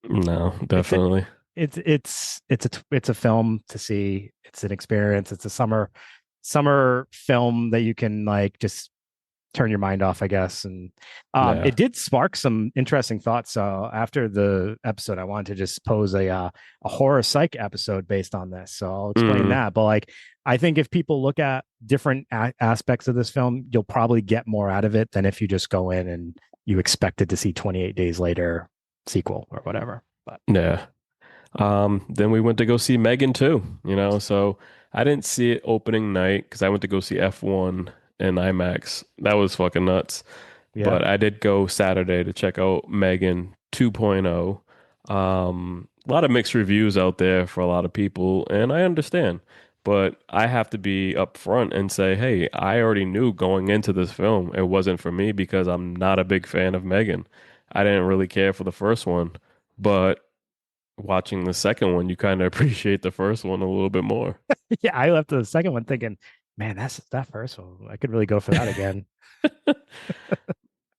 B: No,
C: it's a
B: definitely.
C: it's a film to see. It's an experience. It's a summer film that you can like just turn your mind off, I guess. And
B: Yeah.
C: it did spark some interesting thoughts. So after the episode, I wanted to just pose a horror psych episode based on this. So I'll explain
B: Mm,
C: that. But like, I think if people look at different aspects of this film, you'll probably get more out of it than if you just go in and you expected to see 28 Days Later sequel or whatever. But
B: yeah. Then we went to go see Megan too, so I didn't see it opening night because I went to go see F1 in IMAX. That was fucking nuts.
C: yeah.
B: But I did go Saturday to check out Megan 2.0. A lot of mixed reviews out there for a lot of people, and I understand. But I have to be upfront and say, hey, I already knew going into this film it wasn't for me because I'm not a big fan of Megan. I didn't really care for the first one, but watching the second one, you kind of appreciate the first one a little bit more.
C: Yeah, I left the second one thinking, man, that's that first one. I could really go for that again.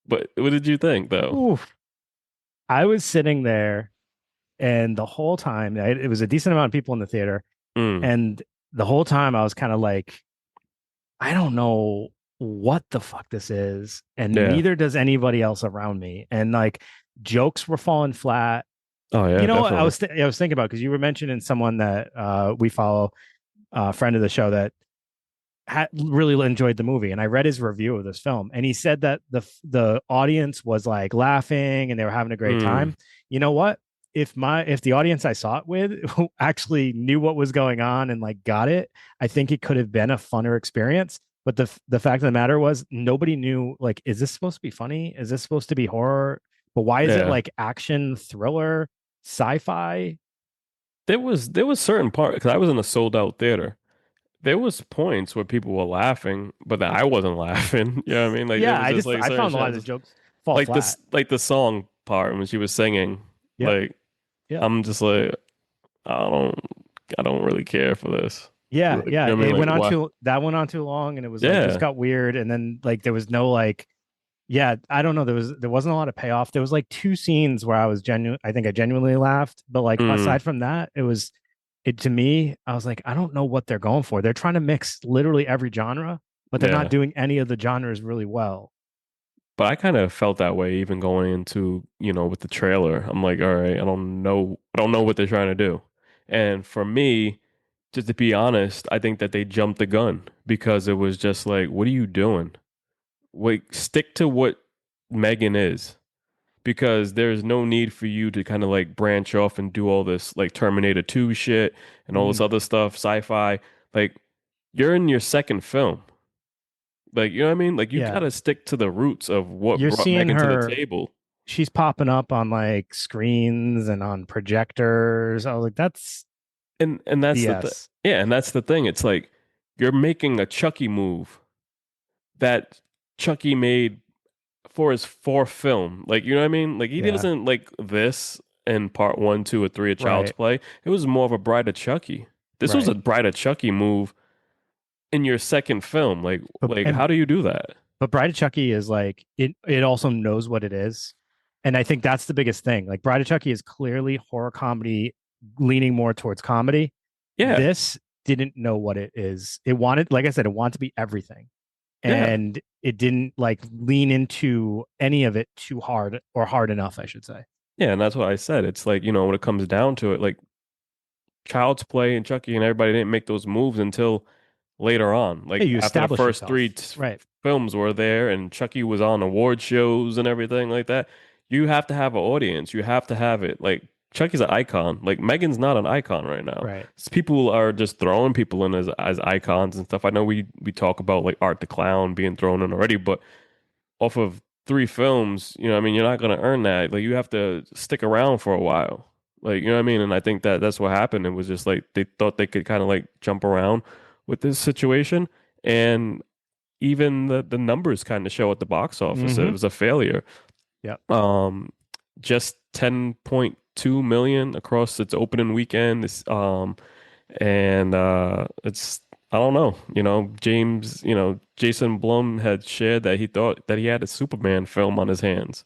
B: But what did you think, though?
C: Oof. I was sitting there, and the whole time, it was a decent amount of people in the theater,
B: Mm,
C: and the whole time I was kind of like, I don't know what the fuck this is, and
B: yeah.
C: neither does anybody else around me. And like jokes were falling flat.
B: Oh, yeah,
C: You know what
B: definitely.
C: I was thinking about because you were mentioning someone that we follow, a friend of the show that really enjoyed the movie, and I read his review of this film, and he said that the audience was like laughing and they were having a great
B: Mm,
C: time. You know what? If the audience I saw it with who actually knew what was going on and like got it, I think it could have been a funner experience. But the fact of the matter was nobody knew like, is this supposed to be funny? Is this supposed to be horror? But why is it
B: yeah.
C: like action, thriller, sci-fi?
B: There was certain part because I was in a sold out theater. There was points where people were laughing, but then I wasn't laughing. You know what I mean? Like there
C: Yeah,
B: was just like
C: I
B: certain
C: found a
B: shit.
C: lot of the jokes fall flat.
B: Like the song part when she was singing.
C: Yep.
B: Like
C: Yep.
B: I'm just like I don't I don't really care for this.
C: Yeah,
B: Like,
C: yeah.
B: you know what I
C: It
B: mean?
C: went
B: Like
C: on
B: why?
C: too that went on too long and it was like just
B: Yeah.
C: got weird. And then like there was no like Yeah, I don't know. There wasn't a lot of payoff. There was like two scenes where I think I genuinely laughed, but like
B: Mm,
C: aside from that, it to me, I was like, I don't know what they're going for. They're trying to mix literally every genre, but they're not
B: yeah.
C: doing any of the genres really well.
B: But I kind of felt that way even going into, with the trailer. I'm like, all right, I don't know what they're trying to do. And for me, just to be honest, I think that they jumped the gun because it was just like, what are you doing? Wait, stick to what Megan is because there's no need for you to kind of like branch off and do all this like Terminator 2 shit and all this
C: Mhm.
B: other stuff, sci-fi. Like, you're in your second film. Like, you know what I mean? Like, you
C: Yeah,
B: gotta stick to the roots of what
C: you're
B: brought
C: seeing
B: Megan to the
C: her.
B: table.
C: She's popping up on like screens and on projectors. I was like, that's
B: And that's the
C: BS.
B: yeah, and that's the thing. It's like you're making a Chucky move that Chucky made for his fourth film. Like, you know what I mean? Like, he
C: Yeah,
B: doesn't like this in part one, two, or three of Child's
C: right.
B: Play. It was more of a Bride of Chucky. This was
C: Right.
B: a Bride of Chucky move in your second film.
C: But
B: Like
C: and
B: how do you do that?
C: but Bride of Chucky is like it also knows what it is. And I think that's the biggest thing. Like Bride of Chucky is clearly horror comedy leaning more towards comedy.
B: Yeah,
C: This didn't know what it is. It wanted, like I said, it wanted to be everything.
B: yeah,
C: And it didn't like lean into any of it too hard or hard enough, I should say.
B: yeah. And that's what I said. It's like, when it comes down to it, like Child's Play and Chucky and everybody didn't make those moves until later on.
C: Yeah,
B: Like
C: you
B: after the
C: establish
B: first three
C: yourself. Right.
B: films were there and Chucky was on award shows and everything like that, you have to have an audience. You have to have it. Like Chucky's an icon. Like Megan's not an icon right now.
C: Right.
B: People are just throwing people in as icons and stuff. I know we talk about like Art the Clown being thrown in already, but off of three films, I mean, you're not going to earn that. Like, you have to stick around for a while. Like, you know what I mean? And I think that that's what happened. It was just like they thought they could kind of like jump around with this situation. And even the numbers kind of show at the box office. It
C: Mm-hmm.
B: was a failure.
C: Yep.
B: Um, just 10.2 million across its opening weekend. It's I don't know. Jason Blum had shared that he thought that he had a Superman film on his hands.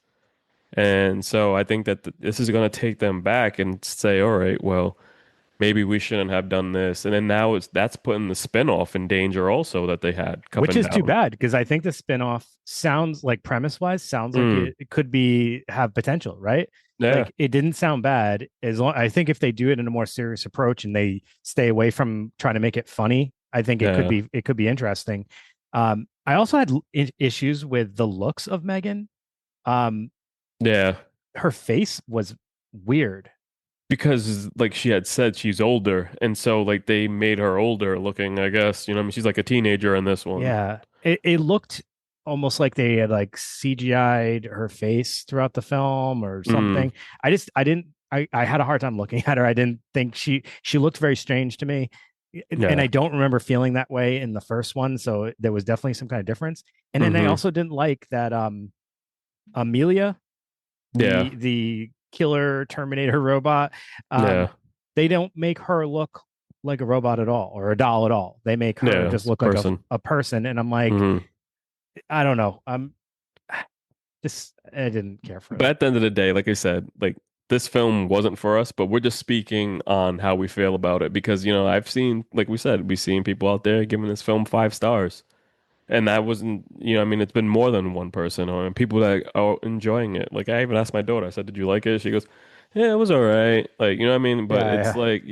B: And so I think that this is going to take them back and say, all right, well, maybe we shouldn't have done this. And then now that's putting the spinoff in danger also that they had
C: Which
B: coming
C: is too
B: down.
C: bad because I think the spinoff sounds like premise wise sounds like
B: Mm,
C: it could be have potential, right?
B: yeah,
C: Like it didn't sound bad as long I think if they do it in a more serious approach and they stay away from trying to make it funny, I think
B: yeah,
C: it could be interesting. I also had issues with the looks of Megan. Um,
B: yeah.
C: her face was weird.
B: Because like she had said she's older, and so like they made her older looking, I guess. I mean, she's like a teenager in this one.
C: Yeah, it looked almost like they had like CGI'd her face throughout the film or
B: Mm,
C: something. I didn't I had a hard time looking at her. I didn't think she looked very strange to me. And I
B: yeah.
C: don't remember feeling that way in the first one, so there was definitely some kind of difference. And then I
B: Hmm.
C: also didn't like that Amelia,
B: Yeah.
C: the killer Terminator robot, um
B: Yeah.
C: they don't make her look like a robot at all or a doll at all. They make her
B: Yeah.
C: just
B: It's a
C: look like
B: person.
C: a person. And I'm like,
B: Hmm.
C: I don't know. I'm just I didn't care for
B: But
C: it.
B: at the end of the day, like I said, like this film wasn't for us, but we're just speaking on how we feel about it because, I've seen, like we said, we've seen people out there giving this film 5 stars. And that wasn't, I mean, it's been more than one person or people that are enjoying it. Like I even asked my daughter, I said, "Did you like it?" She goes, "Yeah, it was all right." Like, you know what I mean? But
C: Yeah,
B: it's
C: yeah,
B: like,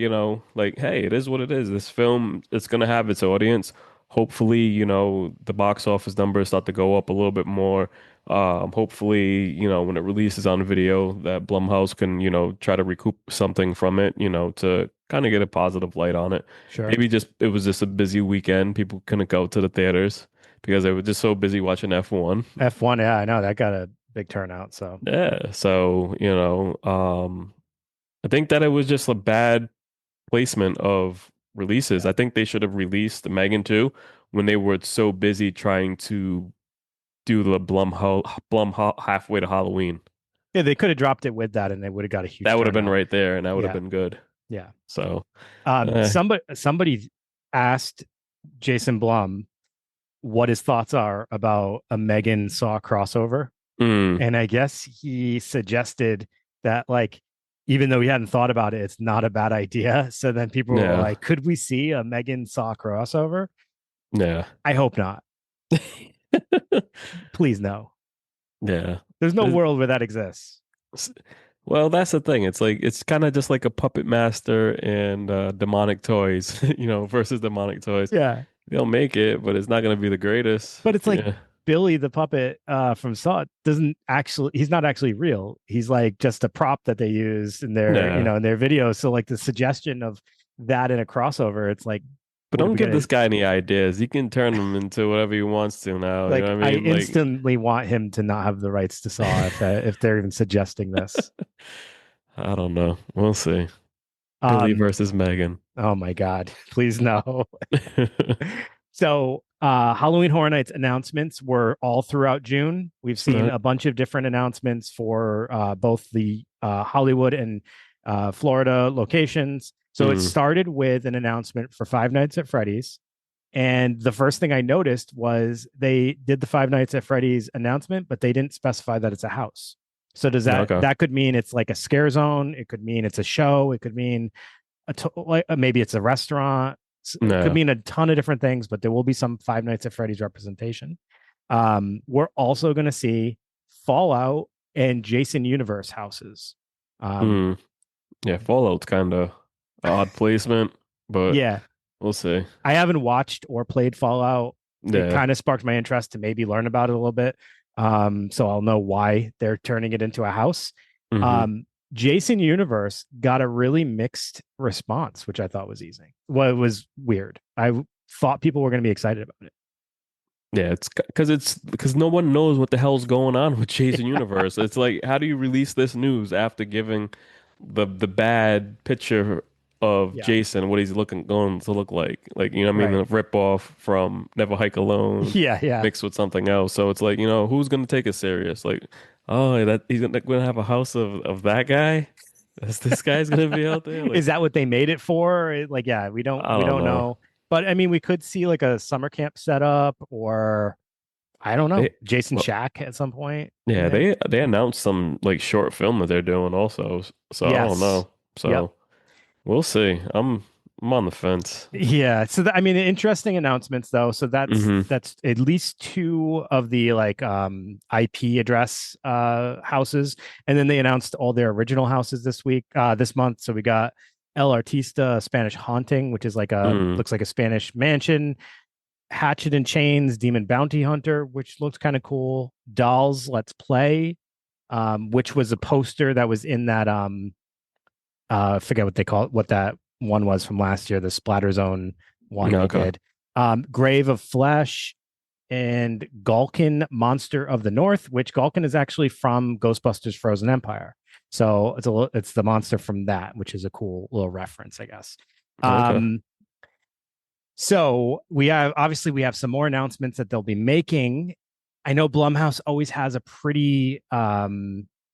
B: like, hey, it is what it is. This film, it's gonna have its audience. Hopefully, the box office numbers start to go up a little bit more. Hopefully, when it releases on video, that Blumhouse can, try to recoup something from it, to kind of get a positive light on it.
C: sure.
B: Maybe just it was just a busy weekend. People couldn't go to the theaters because they were just so busy watching F1.
C: F1, yeah, I know that got a big turnout. So
B: Yeah, so I think that it was just a bad placement of releases.
C: yeah,
B: I think they should have released Megan 2 when they were so busy trying to do the halfway to Halloween.
C: yeah, they could have dropped it with that, and they would have got a huge
B: That would have been
C: turnout.
B: right there, and that would have
C: Yeah,
B: been good.
C: yeah.
B: So, eh,
C: Somebody asked Jason Blum what his thoughts are about a Megan Saw crossover.
B: Mm,
C: And I guess he suggested that, like, even though he hadn't thought about it, it's not a bad idea. So then people were
B: yeah,
C: like, could we see a Megan Saw crossover?
B: yeah,
C: I hope not. Please, no.
B: yeah.
C: There's no
B: There's-
C: world where that exists.
B: Well, that's the thing. It's like it's kind of just like a Puppet Master and Demonic Toys, versus Demonic Toys.
C: Yeah.
B: They'll make it, but it's not going to be the greatest.
C: But it's like
B: Yeah,
C: Billy the puppet from Saw doesn't actually, he's not actually real. He's like just a prop that they use in their,
B: yeah.
C: in their videos. So like the suggestion of that in a crossover, it's like,
B: But
C: what are
B: don't
C: we
B: give
C: gonna
B: this guy any ideas. He can turn them into whatever he wants to now. You
C: like?
B: know what
C: I
B: I mean? Like,
C: instantly want him to not have the rights to Saw if they're even suggesting this.
B: I don't know. We'll see. Billy
C: Um,
B: versus Megan.
C: oh my God, please no. So Halloween Horror Nights announcements were all throughout June. We've seen
B: Right.
C: a bunch of different announcements for both the Hollywood and Florida locations. So it
B: Mm,
C: started with an announcement for Five Nights at Freddy's. And the first thing I noticed was they did the Five Nights at Freddy's announcement, but they didn't specify that it's a house. So does
B: okay.
C: that could mean it's like a scare zone? It could mean it's a show. It could mean like maybe it's a restaurant. It could
B: Yeah.
C: mean a ton of different things, but there will be some Five Nights at Freddy's representation. We're also going to see Fallout and Jason Universe houses. Um,
B: Mm, yeah. Fallout's kind of odd placement, but
C: yeah,
B: we'll see.
C: I haven't watched or played Fallout. It
B: Yeah.
C: kind of sparked my interest to maybe learn about it a little bit. So I'll know why they're turning it into a house.
B: Hmm.
C: Um, Jason Universe got a really mixed response, which I thought was easy. Well, it was weird. I thought people were going to be excited about it.
B: Yeah, it's because no one knows what the hell's going on with Jason Universe. It's like, how do you release this news after giving the bad picture of
C: Yeah.
B: Jason, what he's going to look like? Like, you know what I mean?
C: Right.
B: A rip off from Never Hike Alone
C: Yeah. Yeah.
B: mixed with something else. So it's like, who's gonna take it serious? Like, oh, that he's gonna have a house of that guy? This guy's gonna be out there? Like,
C: Is that what they made it for? Like, yeah,
B: I
C: we
B: don't
C: don't
B: know.
C: know. But I mean, we could see like a summer camp setup, or I don't know,
B: They
C: Jason
B: well,
C: Shack at some point in
B: yeah,
C: there.
B: they announced some like short film that they're doing also. So I don't
C: Yes.
B: know.
C: Yep.
B: So we'll see. I'm on the fence.
C: Yeah. So I mean, interesting announcements though. So
B: Hmm.
C: that's at least two of the like IP address houses, and then they announced all their original houses this month. So we got El Artista Spanish Haunting, which is like
B: Mm.
C: looks like a Spanish mansion. Hatchet and Chains Demon Bounty Hunter, which looks kind of cool. Dolls Let's Play, which was a poster that was in that I forget what they call it, what that one was from last year, the Splatter Zone one they
B: Okay.
C: did. Grave of Flesh and Galkin Monster of the North, which Galkin is actually from Ghostbusters Frozen Empire. So it's the monster from that, which is a cool little reference, I guess.
B: Okay.
C: So we have some more announcements that they'll be making. I know Blumhouse always has a pretty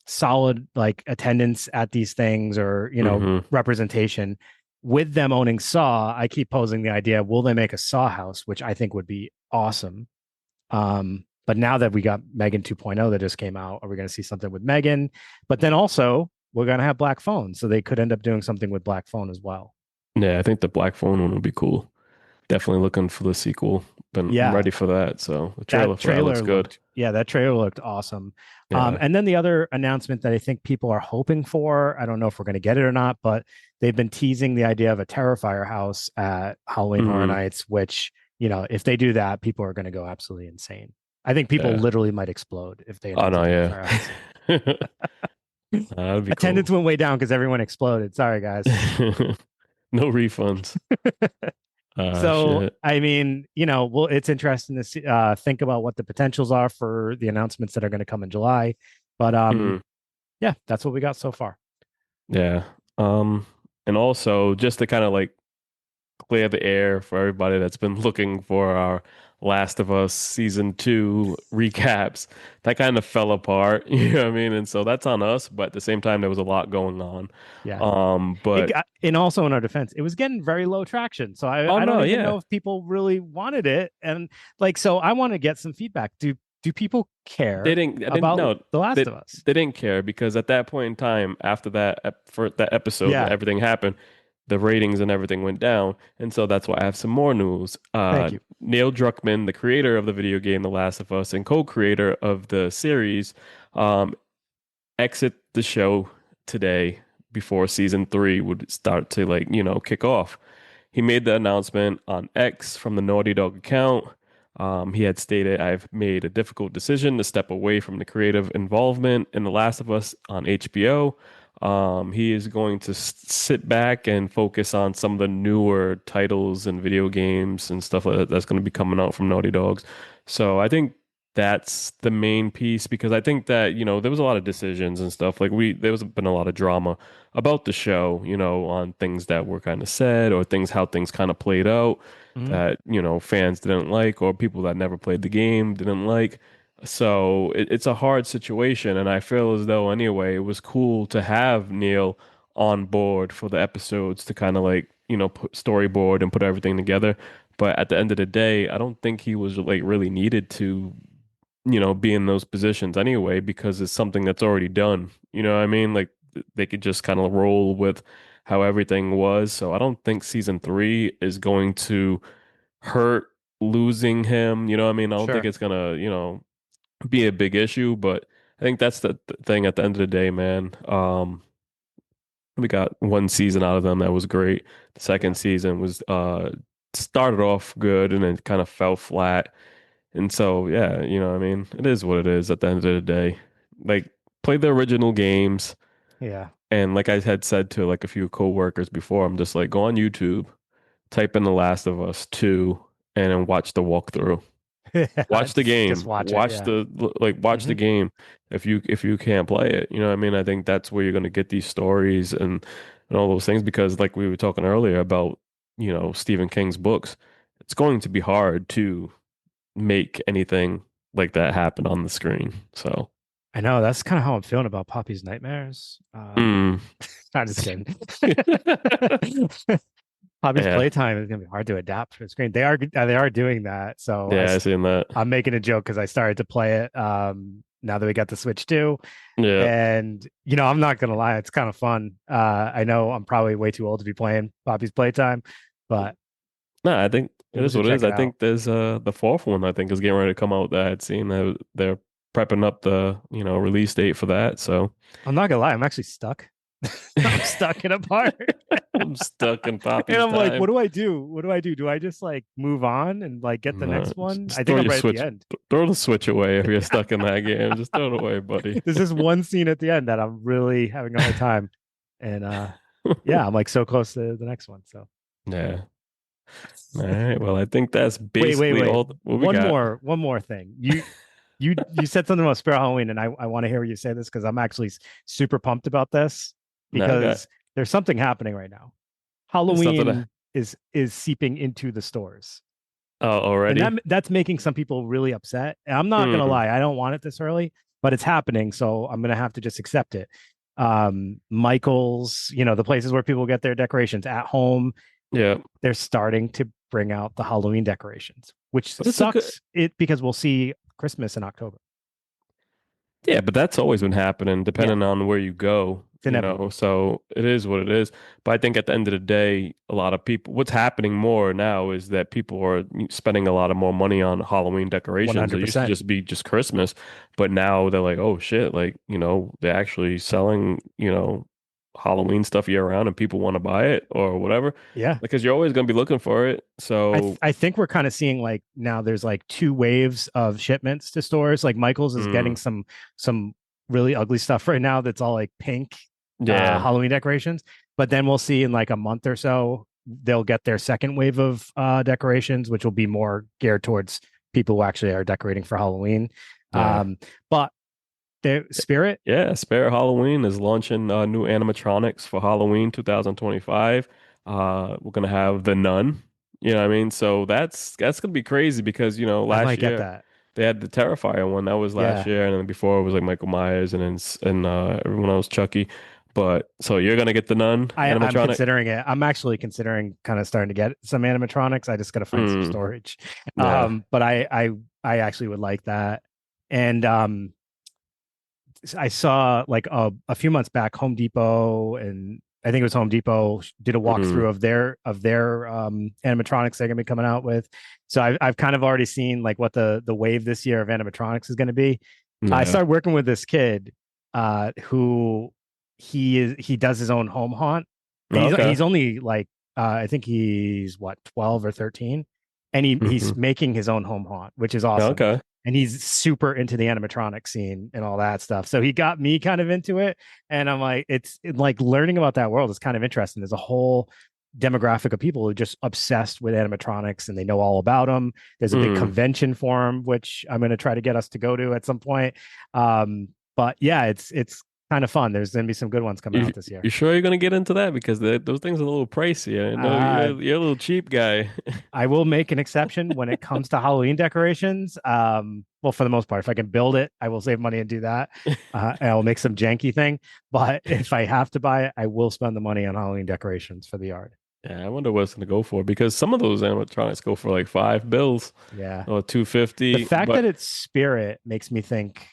C: solid like attendance at these things, or
B: Hmm.
C: representation. With them owning Saw, I keep posing the idea: will they make a Saw house, which I think would be awesome. But now that we got Megan 2.0 that just came out, are we going to see something with Megan? But then also we're going to have Black Phone, so they could end up doing something with Black Phone as well.
B: Yeah, I think the Black Phone one would be cool. Definitely looking for the sequel. I'm
C: Yeah,
B: ready for that. So the trailer
C: that
B: for that looks good.
C: that trailer looked awesome.
B: Yeah.
C: And then the other announcement that I think people are hoping for, I don't know if we're going to get it or not, but they've been teasing the idea of a Terrifier house at Halloween Horror
B: Mm.
C: Nights, which, if they do that, people are going to go absolutely insane. I think people
B: Yeah.
C: literally might explode if they
B: Oh
C: announce
B: no,
C: a
B: yeah.
C: Terrifier house.
B: That'd be
C: Attendance
B: cool.
C: went way down because everyone exploded. Sorry, guys.
B: No refunds.
C: So,
B: Shit.
C: I mean, well, it's interesting to see, think about what the potentials are for the announcements that are going to come in July. But
B: Mm.
C: yeah, that's what we got so far.
B: Yeah. And also just to kind of like clear the air for everybody that's been looking for our Last of Us season 2 recaps, that kind of fell apart. You know what I mean? And so that's on us, but at the same time, there was a lot going on.
C: Yeah.
B: But
C: And also in our defense, it was getting very low traction. So
B: oh
C: I don't
B: no,
C: even
B: yeah.
C: know if people really wanted it. And like, so I want to get some feedback. Do people
B: They
C: care
B: didn't. I didn't.
C: about
B: No,
C: The Last
B: they
C: of Us?
B: they didn't care because at that point in time, after for that episode, when
C: Yeah.
B: everything happened, the ratings and everything went down, and so that's why I have some more news.
C: Thank you.
B: Neil Druckmann, the creator of the video game The Last of Us and co-creator of the series, um, exit the show today before season 3 would start to kick off. He made the announcement on X from the Naughty Dog account. He had stated, I've made a difficult decision to step away from the creative involvement in The Last of Us on HBO. He is going to sit back and focus on some of the newer titles and video games and stuff like that that's going to be coming out from Naughty Dogs. So I think that's the main piece because I think that, there was a lot of decisions and stuff. There was been a lot of drama about the show, on things that were kind of said or how things kind of played out
C: Mhm.
B: that, fans didn't like or people that never played the game didn't like. So it's a hard situation. And I feel as though, anyway, it was cool to have Neil on board for the episodes to kind of put storyboard and put everything together. But at the end of the day, I don't think he was really needed to be in those positions anyway, because it's something that's already done. You know what I mean? Like they could just kind of roll with how everything was. So I don't think season 3 is going to hurt losing him. You know what I mean? I don't think
C: Sure.
B: it's gonna, be a big issue, but I think that's the thing at the end of the day, man. We got one season out of them that was great. The second
C: Yeah.
B: season was started off good and then kind of fell flat. And so, yeah, what I mean? It is what it is at the end of the day. Like, play the original games.
C: Yeah.
B: And like I had said to a few coworkers before, I'm just like, go on YouTube, type in The Last of Us 2, and then watch the walkthrough. Watch the
C: Just
B: game.
C: watch it. Yeah.
B: Watch the
C: Mhm.
B: game if you can't play it. You know what I mean? I think that's where you're gonna get these stories and all those things because like we were talking earlier about, Stephen King's books, it's going to be hard to make anything like that happen on the screen. So,
C: I know that's kind of how I'm feeling about Poppy's Nightmares.
B: mm.
C: I'm just kidding. Poppy's
B: Yeah,
C: playtime is gonna be hard to adapt for the screen. They are doing that. So
B: yeah, I seen that.
C: I'm making a joke because I started to play it now that we got the Switch too.
B: Yeah,
C: And I'm not gonna lie, it's kind of fun. I know I'm probably way too old to be playing Poppy's Playtime, but
B: no, I think it
C: able
B: is
C: to
B: what it
C: check
B: is.
C: it
B: I
C: out.
B: think there's the fourth one. I think is getting ready to come out that I had seen that they're prepping up the release date for that. So.
C: I'm not gonna lie, I'm actually stuck. I'm stuck in a part.
B: I'm stuck in
C: And
B: Poppy's
C: I'm like, what
B: time.
C: do I do? What do I do? Do I just like move on and like get the
B: No,
C: next one?
B: just
C: I
B: throw
C: think I'm
B: your
C: right at the
B: switch.
C: end.
B: Throw the switch away if you're stuck in that game. Just throw it away, buddy.
C: There's this one scene at the end that I'm really having a hard time. And yeah, I'm like so close to the next one. So
B: Yeah. All right. Well, I think that's
C: wait.
B: basically all what we got.
C: One more thing. You said something about Spare Halloween, and I want to hear you say this because I'm actually super pumped about this
B: No, I got
C: because there's something happening right now.
B: something.
C: Halloween is seeping into the stores.
B: Oh,
C: And
B: already.
C: that's making some people really upset. And I'm not gonna
B: Mm,
C: lie, I don't want it this early, but it's happening, so I'm gonna have to just accept it. Michael's, the places where people get their decorations at home,
B: yeah.
C: they're starting to bring out the Halloween decorations, which
B: But it's a good.
C: sucks it because we'll see Christmas in October.
B: Yeah, but that's always been happening,
C: Yeah,
B: depending on where you go,
C: it's inevitable.
B: So it is what it is. But I think at the end of the day, a lot of people, what's happening more now is that people are spending a lot of more money on Halloween decorations. It used to
C: 100%.
B: just be just Christmas, but now they're like, oh shit, they're actually selling, Halloween stuff year round and people want to buy it or whatever,
C: Yeah.
B: because you're always going to be looking for it. So,
C: I think we're kind of seeing like now there's like two waves of shipments to stores. Like Michael's is getting
B: mm,
C: some really ugly stuff right now that's all like pink
B: yeah,
C: Halloween decorations. But then we'll see in like a month or so they'll get their second wave of decorations, which will be more geared towards people who actually are decorating for Halloween.
B: yeah.
C: But the Spirit,
B: Yeah, Spare Halloween is launching new animatronics for Halloween 2025. We're gonna have the Nun. You know what I mean? So that's gonna be crazy because
C: I
B: last
C: might get
B: year
C: that.
B: they had the Terrifier one that was last
C: Yeah.
B: year, and then before it was like Michael Myers, and then everyone else Chucky. But so you're gonna get the Nun
C: I'm
B: animatronic?
C: considering it. I'm actually considering kind of starting to get some animatronics. I just got to find some
B: Mm,
C: storage.
B: yeah.
C: But I actually would like that. And I saw like a few months back, Home Depot, and I think it was Home Depot did a
B: Mm,
C: walkthrough of their animatronics they're gonna be coming out with. So I've kind of already seen like what the wave this year of animatronics is going to be. I
B: yeah.
C: started working with this kid who he does his own home haunt, and
B: Okay.
C: he's only like I think he's what 12 or 13, and he's
B: Hmm.
C: making his own home haunt, which is awesome.
B: Okay.
C: And he's super into the animatronic scene and all that stuff. So he got me kind of into it, and I'm like, like learning about that world is kind of interesting. There's a whole demographic of people who are just obsessed with animatronics and they know all about them. There's a big
B: Mm.
C: convention for them, which I'm going to try to get us to go to at some point. But yeah, it's kind of fun. There's going to be some good ones coming
B: You
C: out this year.
B: you sure you're gonna get into that because those things are a little pricey? I know
C: Uh,
B: you're a little cheap guy.
C: I will make an exception when it comes to Halloween decorations. Well, for the most part, if I can build it, I will save money and do that. And I'll make some janky thing. But if I have to buy it, I will spend the money on Halloween decorations for the yard.
B: Yeah, I wonder what it's gonna go for because some of those animatronics go for like $5
C: Yeah.
B: or
C: The
B: 250.
C: fact that
B: But
C: it's spirit makes me think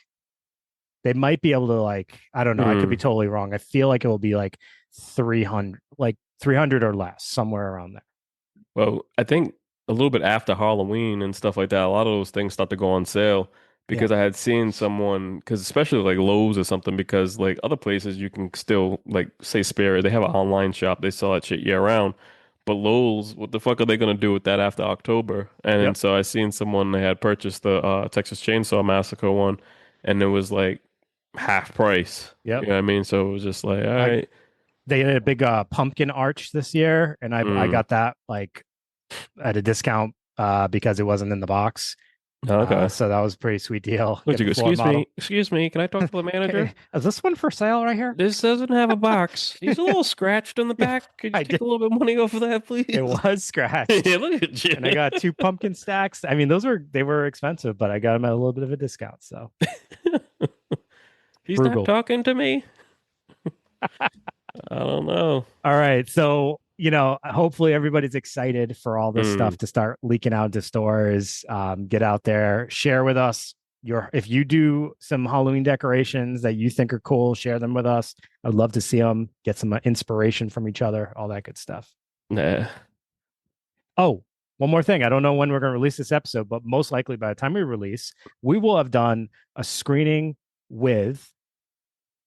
C: they might be able to like, I don't know, I could be
B: mm,
C: totally wrong. I feel like it will be like 300 or less, somewhere around there.
B: well, I think a little bit after Halloween and stuff like that, a lot of those things start to go on sale
C: Yeah.
B: because I had seen someone because especially like Lowe's or something because like other places you can still like say Spirit, they have an online shop, they sell that shit year round. But Lowe's, what the fuck are they gonna do with that after October? And then
C: Yep.
B: so I seen someone they had purchased the Texas Chainsaw Massacre one, and it was like half price. You
C: Yep.
B: know what I mean? So it was just like, all
C: I
B: right,
C: They did a big pumpkin arch this year, and I
B: mm,
C: got that like at a discount because it wasn't in the box.
B: okay.
C: So that was a pretty sweet deal.
B: Would
C: Get
B: you
C: the
B: go?
C: floor model.
B: Excuse me. Can I talk to the manager?
C: Okay, is this one for sale right here?
B: This doesn't have a box. He's a little scratched in the
C: Yeah,
B: back. Could you
C: I
B: take
C: did.
B: a little bit of money off of that,
C: It
B: please?
C: was scratched,
B: Yeah, look at you.
C: and I got two pumpkin stacks. I mean, they were expensive, but I got them at a little bit of a discount. So
B: He's not
C: frugal.
B: talking to me. I don't know.
C: All right. So, hopefully everybody's excited for all this
B: Mm,
C: stuff to start leaking out to stores. Get out there, share with us if you do some Halloween decorations that you think are cool, share them with us. I'd love to see them, get some inspiration from each other, all that good stuff.
B: nah.
C: Oh, one more thing. I don't know when we're going to release this episode, but most likely by the time we release, we will have done a screening with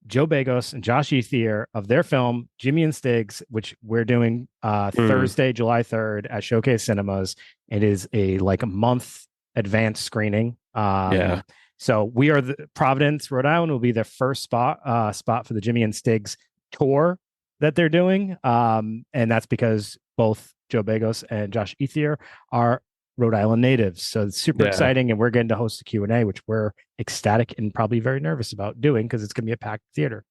C: Joe Bagos and Josh Ethier of their film Jimmy and Stiggs, which we're doing
B: Mm,
C: Thursday, July 3rd at Showcase Cinemas. It is a month advance screening.
B: yeah.
C: So we are Providence, Rhode Island will be the first spot for the Jimmy and Stiggs tour that they're doing. And that's because both Joe Bagos and Josh Ethier are Rhode Island natives. So it's super
B: Yeah.
C: exciting. And we're getting to host a Q&A, which we're ecstatic and probably very nervous about doing because it's going to be a packed theater.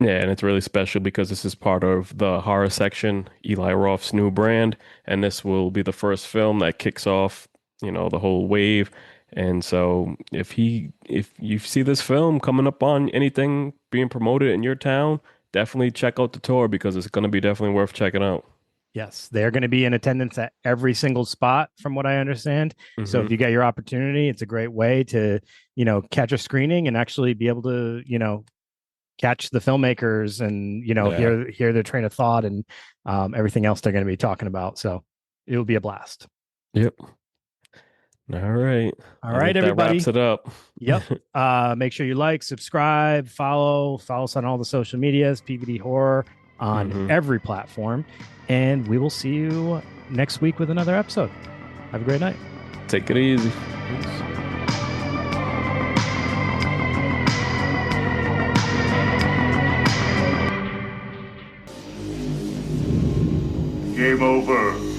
B: Yeah, and it's really special because this is part of the horror section, Eli Roth's new brand, and this will be the first film that kicks off, the whole wave. And so if you see this film coming up on anything being promoted in your town, definitely check out the tour because it's going to be definitely worth checking out.
C: Yes, they're going to be in attendance at every single spot, from what I understand. So
B: Hmm.
C: if you get your opportunity, it's a great way to, catch a screening and actually be able to, catch the filmmakers and
B: Yeah.
C: hear their train of thought and everything else they're going to be talking about. So it'll be a blast.
B: Yep. All right.
C: All
B: I
C: right,
B: think that
C: everybody.
B: wraps it up.
C: Yep. Make sure you like, subscribe, follow us on all the social medias, PVD Horror on
B: Hmm.
C: every platform. And we will see you next week with another episode. Have a great night.
B: Take it easy.
C: Peace.
D: Game over.